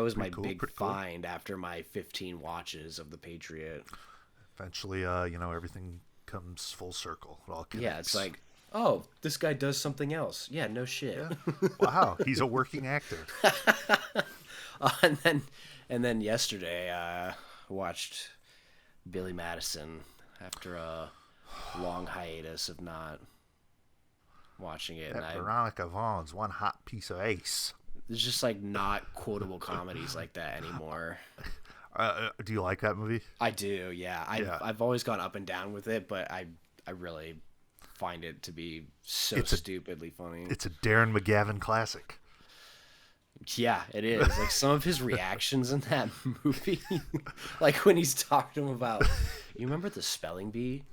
was my big find after my 15 watches of The Patriot. Eventually, everything comes full circle. It all connects. Yeah, it's like, oh, this guy does something else. Yeah, no shit. Yeah. Wow, he's a working actor. And then yesterday, I watched Billy Madison after a long hiatus of not watching it. That Veronica Vaughn's one hot piece of ace. There's just like not quotable comedies like that anymore. Do you like that movie? I do, yeah. I've always gone up and down with it, but I really find it to be stupidly funny. It's a Darren McGavin classic. Yeah, it is. Like some of his reactions in that movie, like when he's talking to him about, you remember the spelling bee?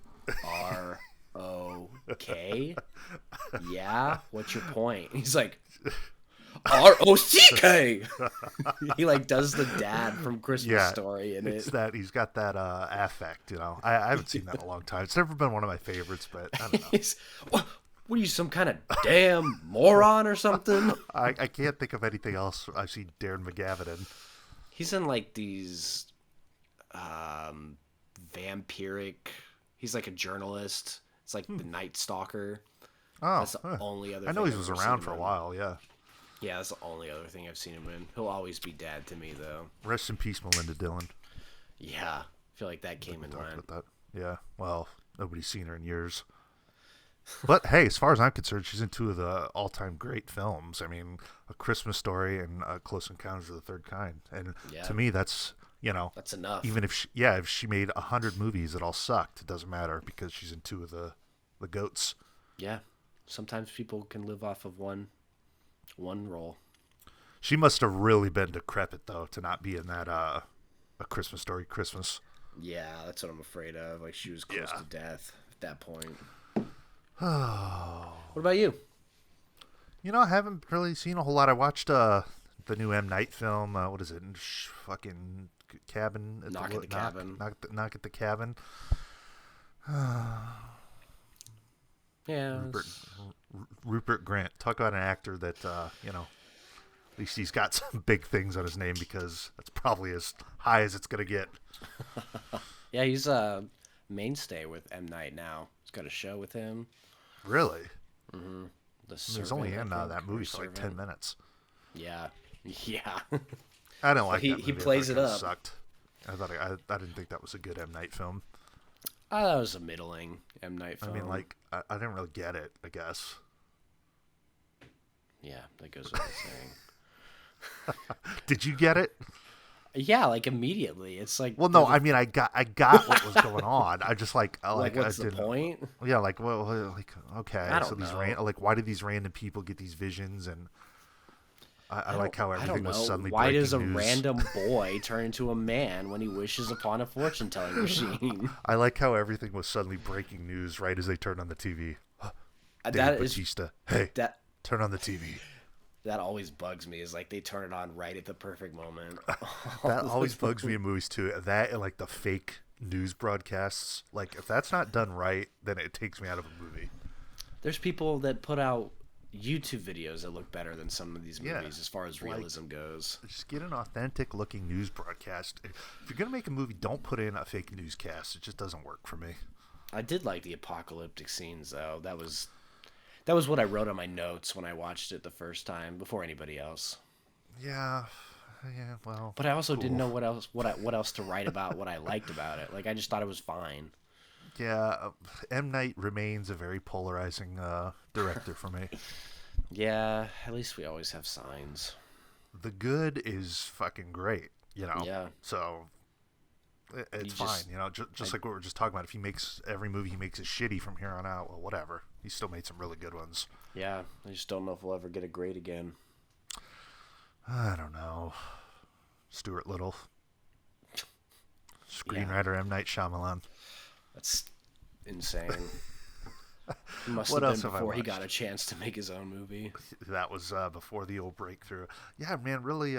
R-O-K? Yeah? What's your point? He's like, R-O-C-K! He like does the dad from Christmas Story in it. That he's got that affect, I haven't seen that in a long time. It's never been one of my favorites, but I don't know. What are you, some kind of damn moron or something? I can't think of anything else I've seen Darren McGavin in. He's in like these vampiric. He's like a journalist. It's like the Night Stalker. Oh, that's the only other. I know he was around for a while. Yeah. Yeah, that's the only other thing I've seen him in. He'll always be dad to me, though. Rest in peace, Melinda Dillon. Yeah, I feel like that came in line. Yeah, well, nobody's seen her in years. But hey, as far as I'm concerned, she's in two of the all-time great films. I mean, A Christmas Story and Close Encounters of the Third Kind. And to me, that's that's enough. Even if she made 100 movies that all sucked, it doesn't matter because she's in two of the goats. Yeah, sometimes people can live off of one role. She must have really been decrepit though to not be in that A Christmas Story Christmas. Yeah, that's what I'm afraid of. Like she was close to death at that point. Oh. What about you? I haven't really seen a whole lot. I watched the new M. Night film. What is it? Fucking Cabin. Knock at the Cabin. Knock at the Cabin. Yeah. Rupert Grint. Talk about an actor that, at least he's got some big things on his name because that's probably as high as it's going to get. Yeah, he's a mainstay with M. Night now. He's got a show with him. Really? Mm-hmm. He was only in that movie for like 10 minutes. Yeah. Yeah. I didn't like that movie. He plays it up. Sucked. I didn't think that was a good M. Night film. I thought it was a middling M. Night film. I mean, like, I didn't really get it, I guess. Yeah, that goes without saying. Did you get it? Yeah, like immediately. It's like, well, no, I mean, I got what was going on. I just like what's the point? Yeah, like, well, like, okay, I don't know. why do these random people get these visions? And I like how everything was suddenly. Why breaking does a news. random boy turn into a man when he wishes upon a fortune telling machine? I like how everything was suddenly breaking news right as they turned on the TV. David Bautista, hey, turn on the TV. That always bugs me. Is like they turn it on right at the perfect moment. That always bugs me in movies too. That and like the fake news broadcasts. Like if that's not done right, then it takes me out of a movie. There's people that put out YouTube videos that look better than some of these movies as far as realism goes. Just get an authentic looking news broadcast. If you're gonna make a movie, don't put in a fake newscast. It just doesn't work for me. I did like the apocalyptic scenes though. That was what I wrote on my notes when I watched it the first time before anybody else. Yeah, well. But I also didn't know what else to write about what I liked about it. Like I just thought it was fine. Yeah, M. Night remains a very polarizing director for me. Yeah, at least we always have signs. The Good is fucking great, Yeah. So it's fine, just like what we were just talking about. If he makes every movie he makes is shitty from here on out, well, whatever. He still made some really good ones. Yeah, I just don't know if we'll ever get a great again. I don't know. Stuart Little. Screenwriter M. Night Shyamalan. That's insane. It must What have else been have I before he watched? got a chance to make his own movie. That was before the old breakthrough. Yeah, man, really,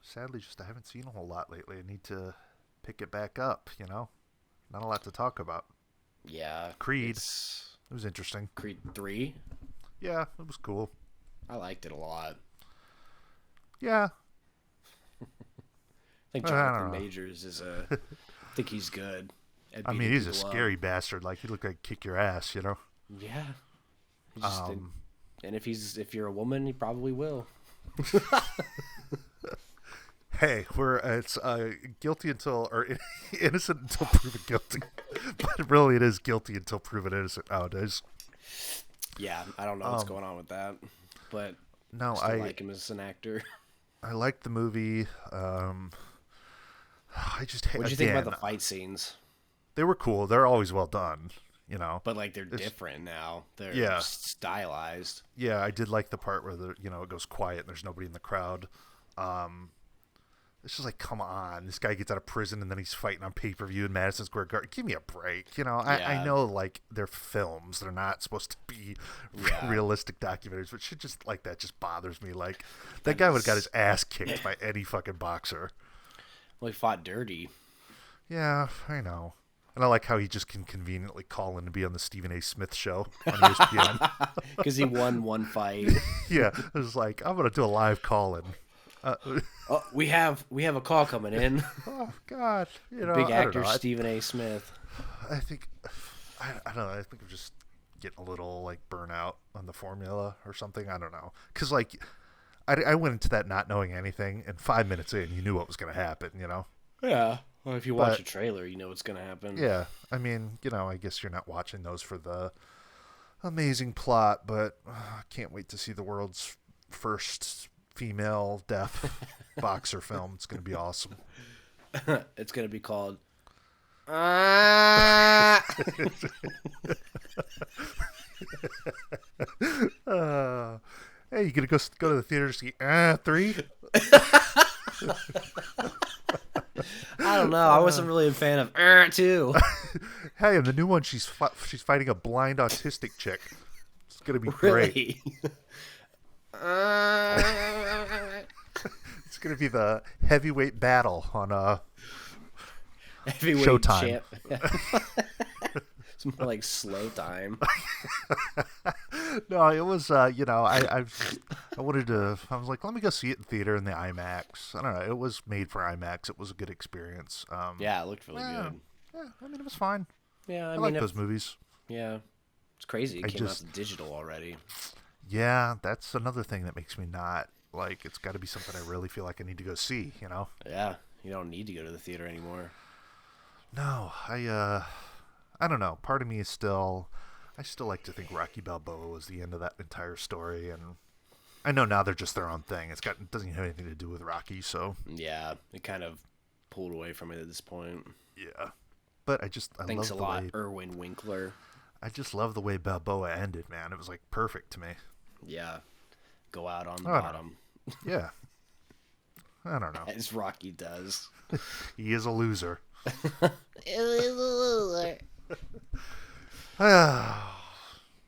sadly, just I haven't seen a whole lot lately. I need to pick it back up, Not a lot to talk about. Yeah. Creed. It was interesting. Creed 3? Yeah, it was cool. I liked it a lot. Yeah. I think Jonathan Majors is I think he's good. at I mean, beating he's a people scary bastard. Like, he looked like kick your ass, you know? up. Yeah. He just did. And if you're a woman, he probably will. Hey, it's guilty until, or innocent until proven guilty. But really, it is guilty until proven innocent nowadays. Yeah, I don't know what's going on with that, but No, I still like him as an actor. I liked the movie. I just What did you think about the fight scenes? They were cool. They're always well done, you know. But like they're different now. They're stylized. Yeah, I did like the part where it goes quiet and there's nobody in the crowd. It's just like, come on, this guy gets out of prison and then he's fighting on pay-per-view in Madison Square Garden. Give me a break, you know. I know, like, they're films; they're not supposed to be realistic documentaries, but shit just like that just bothers me. Like, that guy would have got his ass kicked by any fucking boxer. Well, he fought dirty. Yeah, I know. And I like how he just can conveniently call in to be on the Stephen A. Smith show on ESPN. Because he won one fight. Yeah, it was like, I'm going to do a live call-in. We have a call coming in. Oh, God. You know, Big actor Stephen A. Smith. I think, I don't know, I think I'm just getting a little, like, burnout on the formula or something. I don't know. Because, like, I went into that not knowing anything, and 5 minutes in, you knew what was going to happen, you know? Yeah. Well, if you watch a trailer, you know what's going to happen. Yeah. I mean, you know, I guess you're not watching those for the amazing plot, but I can't wait to see the world's first female deaf boxer film. It's going to be awesome. It's going to be called... Hey, you going to go to the theater to see 3? I don't know. I wasn't really a fan of 2. Hey, in the new one, she's fighting a blind autistic chick. It's going to be great. Really? It's going to be the heavyweight battle on Heavyweight Showtime. It's more like slow time. No, it was, you know, I wanted to, I was like, let me go see it in theater in the IMAX. I don't know. It was made for IMAX. It was a good experience. Yeah, it looked really good. Yeah, I mean, it was fine. Yeah, I like those movies. Yeah. It's crazy. It came out digital already. Yeah, that's another thing that makes me not, like, it's got to be something I really feel like I need to go see, you know? Yeah, you don't need to go to the theater anymore. No, I don't know. Part of me is still, I still like to think Rocky Balboa was the end of that entire story, and I know now they're just their own thing. It doesn't have anything to do with Rocky, so. Yeah, it kind of pulled away from it at this point. Yeah. But I Thanks love a lot, Irwin Winkler. I just love the way Balboa ended, man. It was like perfect to me. Yeah. Go out on the bottom. Yeah. I don't know. As Rocky does. He is a loser. He is a loser.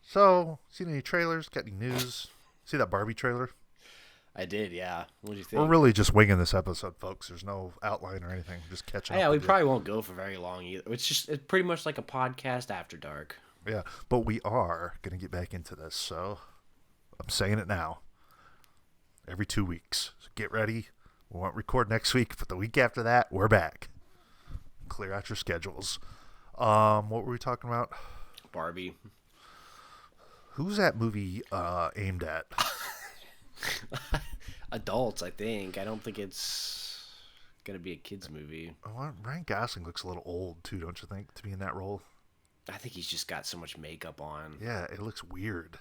So, seen any trailers? Got any news? See that Barbie trailer? I did, yeah. What do you think? We're really just winging this episode, folks. There's no outline or anything. Just catching up. Yeah, we probably won't go for very long either. It's pretty much like a podcast after dark. Yeah, but we are going to get back into this, so I'm saying it now. Every 2 weeks. So get ready. We won't record next week, but the week after that, we're back. Clear out your schedules. What were we talking about? Barbie. Who's that movie aimed at? Adults, I think. I don't think it's going to be a kid's movie. Well, Ryan Gosling looks a little old, too, don't you think, to be in that role? I think he's just got so much makeup on. Yeah, it looks weird.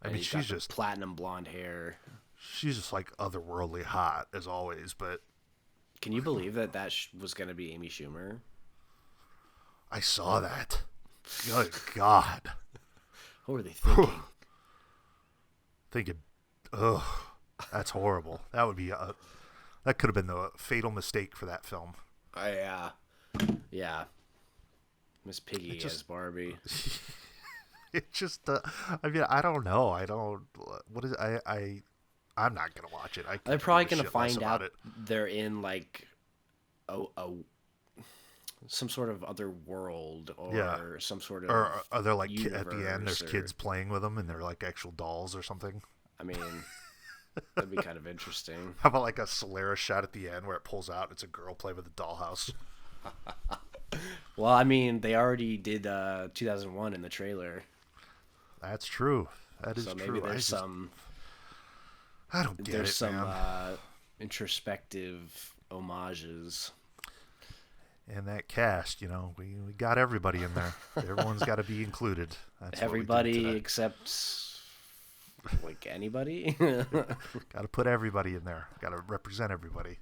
I And mean, she's just platinum blonde hair. She's just like otherworldly hot as always. But can you believe that was going to be Amy Schumer? I saw that. Good God. What were they thinking? Thinking, ugh, that's horrible. That would be that could have been the fatal mistake for that film. Yeah. Miss Piggy as Barbie. It just, I mean, I don't know. What is it? I'm not going to watch it. They're probably going to find out they're in like some sort of other world or some sort of or are there like universe, at the end there's kids playing with them and they're like actual dolls or something? I mean, that'd be kind of interesting. How about like a Solaris shot at the end where it pulls out? It's a girl playing with a dollhouse. Well, I mean, they already did 2001 in the trailer, That's true. That is so maybe true. I don't get there's it, some man. introspective homages. And that cast, we got everybody in there. Everyone's got to be included. That's what we do Everybody today. except like anybody. Got to put everybody in there. Got to represent everybody.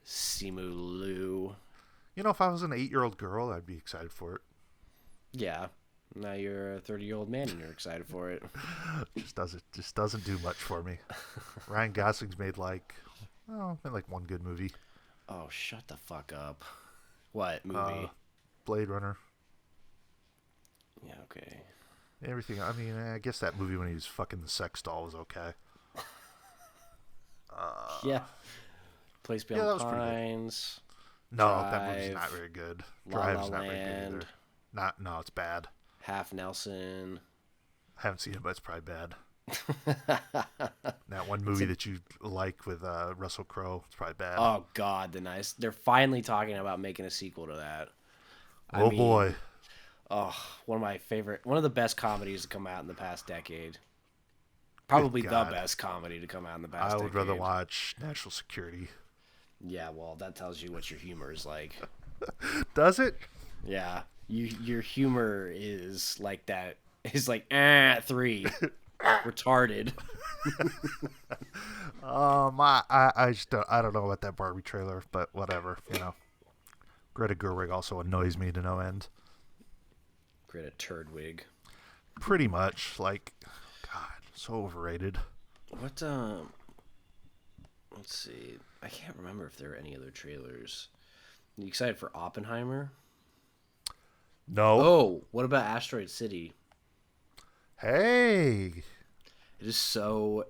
Simu Liu. If I was an 8-year-old girl, I'd be excited for it. Yeah. Now you're a 30-year-old man and you're excited for it. Just doesn't do much for me. Ryan Gosling's made like one good movie. Oh, shut the fuck up. What Uh, movie? Blade Runner. Yeah, okay. Everything. I mean, I guess that movie when he was fucking the sex doll was okay. Yeah. Place Yeah, Beyond that was pretty good. Pines. No, that movie's Drive. not very good. La La Drive's not very good either. Land. No, it's bad. Half Nelson. I haven't seen it, but it's probably bad. That one movie that you like with Russell Crowe, it's probably bad. Oh God, they're finally talking about making a sequel to that. I Oh mean, boy. oh, one of the best comedies to come out in the past decade. Probably the God. best comedy to come out in the past I decade. would rather watch National Security. Yeah, well, that tells you what your humor is like. Does it? Yeah, your humor is like that. Is like 3, retarded. I just I don't know about that Barbie trailer, but whatever. Greta Gerwig also annoys me to no end. Greta Turdwig. Pretty much, like, God, so overrated. What let's see. I can't remember if there are any other trailers. You excited for Oppenheimer? No. Oh, what about Asteroid City? Hey. It is so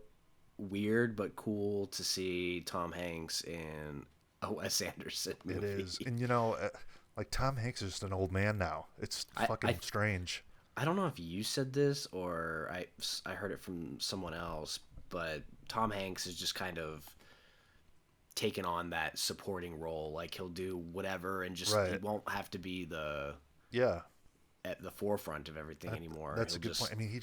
weird but cool to see Tom Hanks in a Wes Anderson movie. It is. And like Tom Hanks is just an old man now. It's fucking strange. I don't know if you said this or I heard it from someone else, but Tom Hanks is just kind of taken on that supporting role. Like he'll do whatever and just he won't have to be at the forefront of everything anymore. That's a good point. I mean,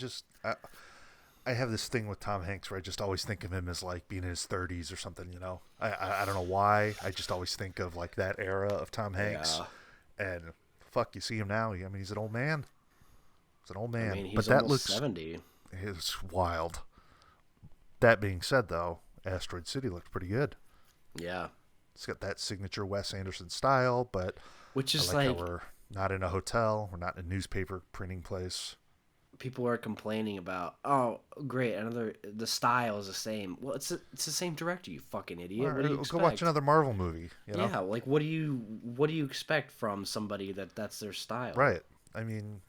I have this thing with Tom Hanks where I just always think of him as like being in his 30s or something. I don't know why. I just always think of like that era of Tom Hanks. Yeah. And fuck, you see him now. I mean, he's an old man. He's an old man. I mean, he's but that almost looks 70. It's wild. That being said, though, Asteroid City looks pretty good. Yeah. It's got that signature Wes Anderson style, but which is I like how we're not in a hotel. We're not in a newspaper printing place. People are complaining about, oh, great, the style is the same. Well, it's the same director, you fucking idiot. Right, what do you expect? Go watch another Marvel movie. Yeah, like what do you expect from somebody that's their style? Right. I mean,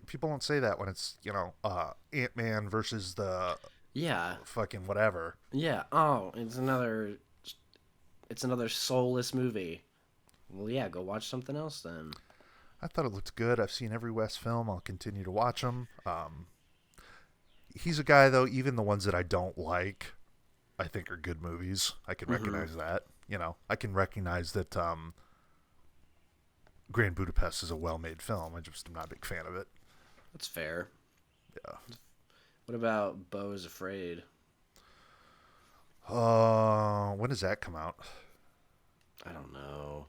people don't say that when it's Ant-Man versus the fucking whatever. Yeah. Oh, it's another soulless movie. Well, yeah, go watch something else then. I thought it looked good. I've seen every Wes film. I'll continue to watch them. He's a guy, though, even the ones that I don't like, I think are good movies. I can recognize that. I can recognize that Grand Budapest is a well-made film. I'm not a big fan of it. That's fair. Yeah. What about Beau is Afraid? When does that come out? I don't know.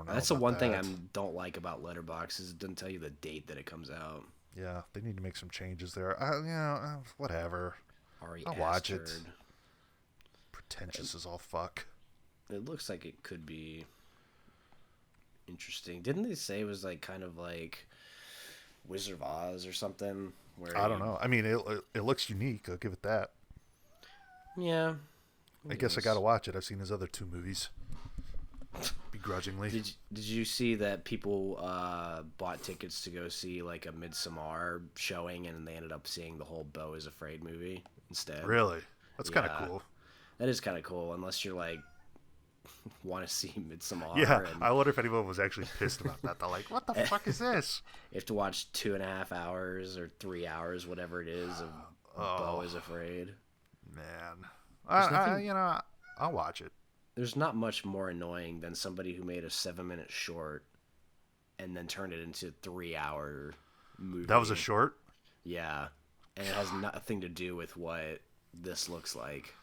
That's the one thing I don't like about Letterboxd is it doesn't tell you the date that it comes out. Yeah, they need to make some changes there. Whatever. I'll watch it. Pretentious as all fuck. It looks like it could be interesting. Didn't they say it was like kind of like Wizard of Oz or something? I don't know. I mean, it looks unique. I'll give it that. Yeah. I guess I gotta watch it. I've seen his other 2 movies. Begrudgingly. Did you see that people bought tickets to go see like a Midsommar showing and they ended up seeing the whole Beau is Afraid movie instead? Really? That's kind of cool. That is kind of cool, unless you're like want to see Midsommar. Yeah, I wonder if anyone was actually pissed about that. They're like, "What the fuck is this?" You have to watch 2.5 hours or 3 hours, whatever it is, of Beau is Afraid. Man, I'll watch it. there's not much more annoying than somebody who made a 7-minute short and then turned it into a 3-hour movie. That was a short? Yeah. And it has nothing to do with what this looks like.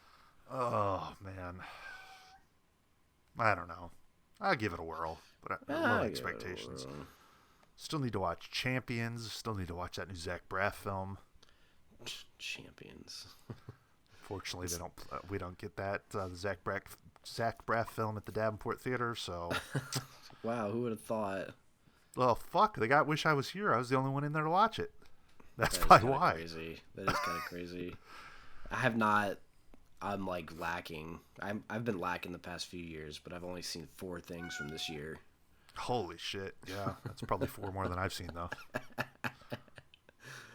Oh, man. I don't know. I'll give it a whirl, but I have low expectations. Still need to watch Champions. Still need to watch that new Zach Braff film. Champions. Fortunately, we don't get that the Zach Braff film at the Davenport Theater. So, wow, who would have thought? Well, fuck, the guy wish I was here. I was the only one in there to watch it. That's probably why. Crazy. That is kind of crazy. I have not. I'm like lacking. I've been lacking the past few years, but I've only seen 4 things from this year. Holy shit! Yeah, that's probably 4 more than I've seen though.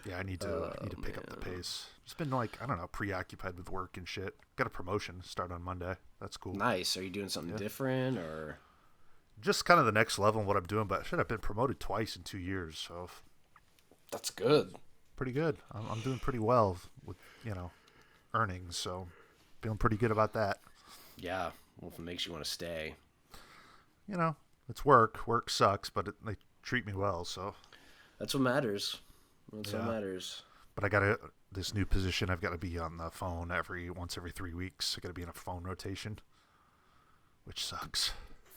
Yeah, I need to pick up the pace. Just been like, I don't know, preoccupied with work and shit. Got a promotion start on Monday. That's cool. Nice. Are you doing something different or? Just kind of the next level in what I'm doing, but shit, I've been promoted twice in 2 years, so that's good. Pretty good. I'm doing pretty well with earnings, so feeling pretty good about that. Yeah, well, if it makes you want to stay. It's work. Work sucks, but they treat me well, so. That's what matters. That's what matters. But I got this new position. I've got to be on the phone once every 3 weeks. I got to be in a phone rotation, which sucks.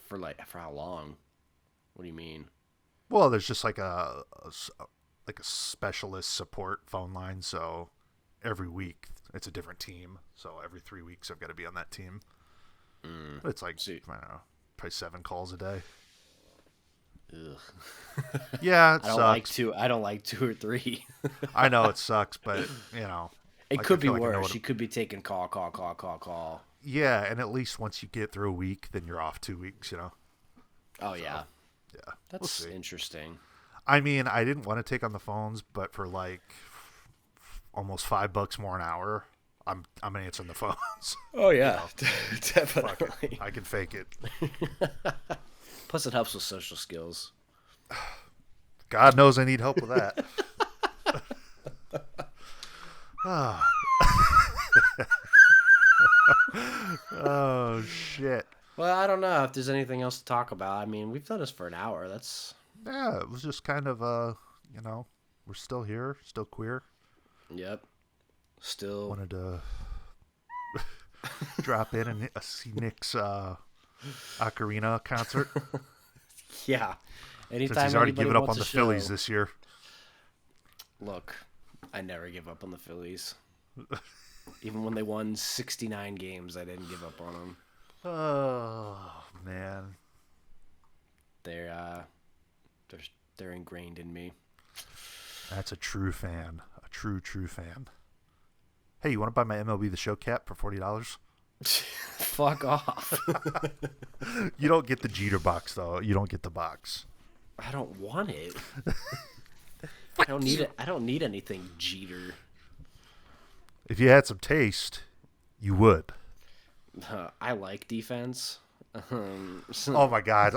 For how long? What do you mean? Well, there's just like a specialist support phone line, so every week it's a different team. So every 3 weeks I've got to be on that team. But it's like, I don't know, probably 7 calls a day. Ugh. Yeah, it sucks. I don't like 2 or 3. I know it sucks, but it could be worse. You could be taking call. Yeah, and at least once you get through a week, then you're off 2 weeks. Oh yeah. Yeah, that's interesting. I mean, I didn't want to take on the phones, but for like almost $5 more an hour, I'm answering the phones. Oh yeah, definitely. I can fake it. Plus, it helps with social skills. God knows I need help with that. Oh shit. Well, I don't know if there's anything else to talk about. I mean, we've done this for an hour. Yeah, it was just kind of we're still here, still queer. Yep. Still wanted to drop in and see Nick's Ocarina concert. Yeah. Anytime since he's already given up on the Phillies this year. Look, I never give up on the Phillies. Even when they won 69 games, I didn't give up on them. Oh man, they're ingrained in me. That's a true fan, a true fan. Hey, you want to buy my MLB The Show cap for $40? Fuck off. You don't get the Jeter box though. You don't get the box. I don't want it. I don't need it. I don't need anything Jeter. If you had some taste, you would. I like defense. Oh my God.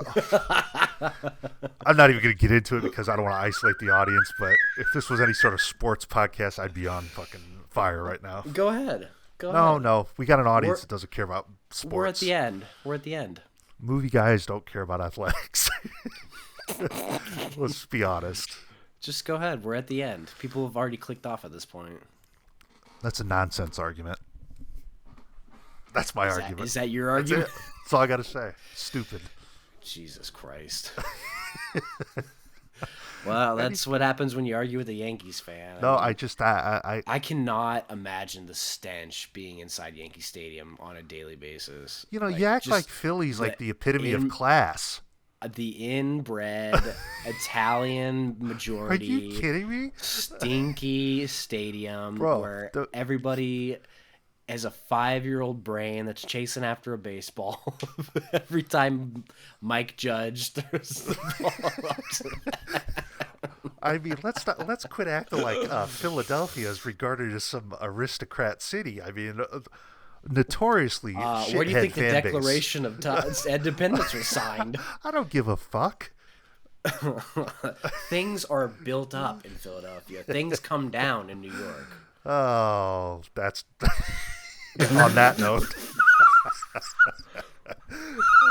I'm not even going to get into it because I don't want to isolate the audience, but if this was any sort of sports podcast, I'd be on fucking fire right now. Go ahead. No. We got an audience that doesn't care about sports. We're at the end. Movie guys don't care about athletics. Let's be honest. Just go ahead. We're at the end. People have already clicked off at this point. That's a nonsense argument. That's my argument. Is that your argument? That's all I got to say. Stupid. Jesus Christ. Well, that's what happens when you argue with a Yankees fan. No, I cannot imagine the stench being inside Yankee Stadium on a daily basis. You act like Philly's like the epitome of class. The inbred Italian majority. Are you kidding me? Stinky stadium, bro, where everybody has a 5-year-old brain that's chasing after a baseball every time Mike Judge throws the ball up to that. I mean, let's quit acting like Philadelphia is regarded as some aristocrat city. I mean, notoriously shithead where do you think the fan Declaration of Independence was signed? I don't give a fuck. Things are built up in Philadelphia. Things come down in New York. Oh, that's on that note.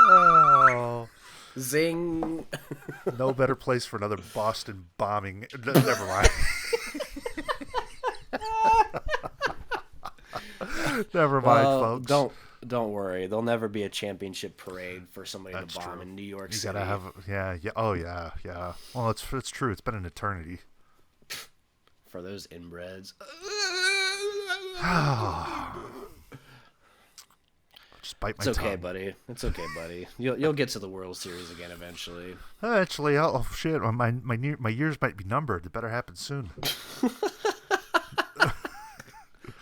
Oh, Zing. no better place for another Boston bombing. Never mind. Never mind, folks. Don't worry. There'll never be a championship parade for somebody That's to bomb true. in New York You City. gotta have, yeah. Oh, yeah. Well, it's true. It's been an eternity. For those inbreds. Just bite my It's tongue. okay, buddy. It's okay, buddy. You'll get to the World Series again eventually. Actually, oh shit, my years might be numbered. It better happen soon.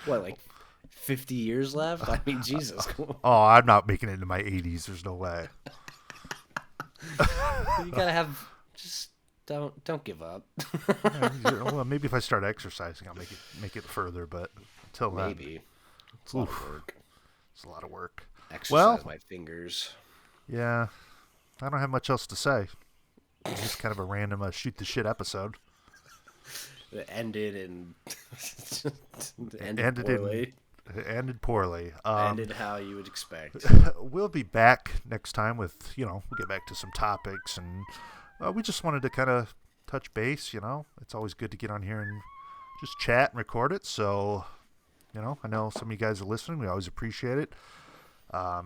What, like 50 years left? I mean, Jesus. Oh, I'm not making it into my 80s. There's no way. You gotta have. Just don't give up. Well, maybe if I start exercising, I'll make it further. But until then, Maybe. It's a lot of work. it's a lot of work. Exercise my fingers. Yeah, I don't have much else to say. It's just kind of a random shoot the shit episode. It ended and Ended poorly. Ended poorly. Ended how you would expect. We'll be back next time with, we'll get back to some topics, and we just wanted to kind of touch base. It's always good to get on here and just chat and record it. So, I know some of you guys are listening. We always appreciate it.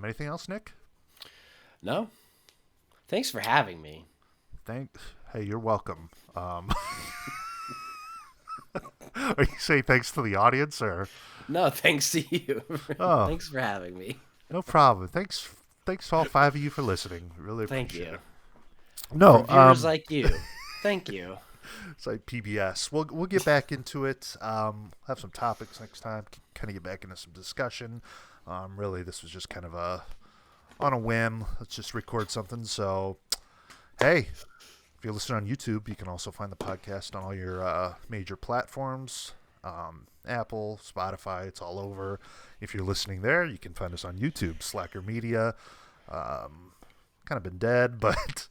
Anything else, Nick? No. Thanks for having me. Hey, you're welcome. Are you saying thanks to the audience, or? No, thanks to you. Oh. Thanks for having me. No problem. Thanks to all 5 of you for listening. Really Thank appreciate you. it. No, Viewers like you. Thank you. it's like PBS. We'll get back into it. Have some topics next time. Kind of get back into some discussion. Really, this was just kind of on a whim. Let's just record something. So, hey, if you're listening on YouTube, you can also find the podcast on all your major platforms. Apple, Spotify, it's all over. If you're listening there, you can find us on YouTube, Slacker Media. Kind of been dead, but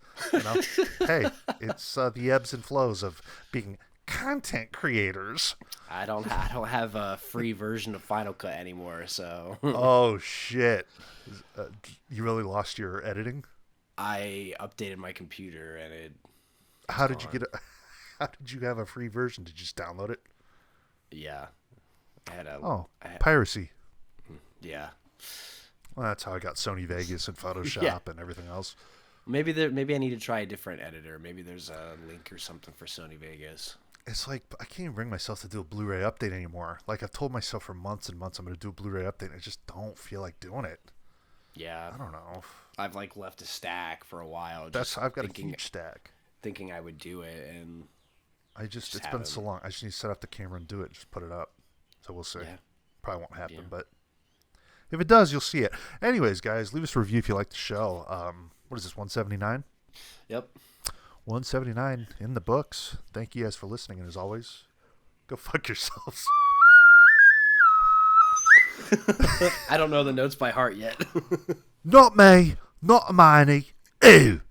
hey, it's the ebbs and flows of being content creators. I don't have a free version of Final Cut anymore, so Oh shit! You really lost your editing? I updated my computer and it. How did you get? How did you have a free version? Did you just download it? Yeah, I had a. Oh, piracy. Yeah. Well, that's how I got Sony Vegas and Photoshop and everything else. Maybe I need to try a different editor. Maybe there's a link or something for Sony Vegas. It's like I can't even bring myself to do a Blu-ray update anymore. Like I've told myself for months and months I'm going to do a Blu-ray update, and I just don't feel like doing it. Yeah. I don't know. I've left a stack for a while. I've got a huge stack. Thinking I would do it, and it's been so long. I just need to set up the camera and do it. Just put it up. So we'll see. Yeah. Probably won't happen, Yeah. but if it does, you'll see it. Anyways, guys, leave us a review if you like the show. What is this, 179? Yep. 179 in the books. Thank you guys for listening, and as always, go fuck yourselves. I don't know the notes by heart yet. Not me. Not Hermione. Ew.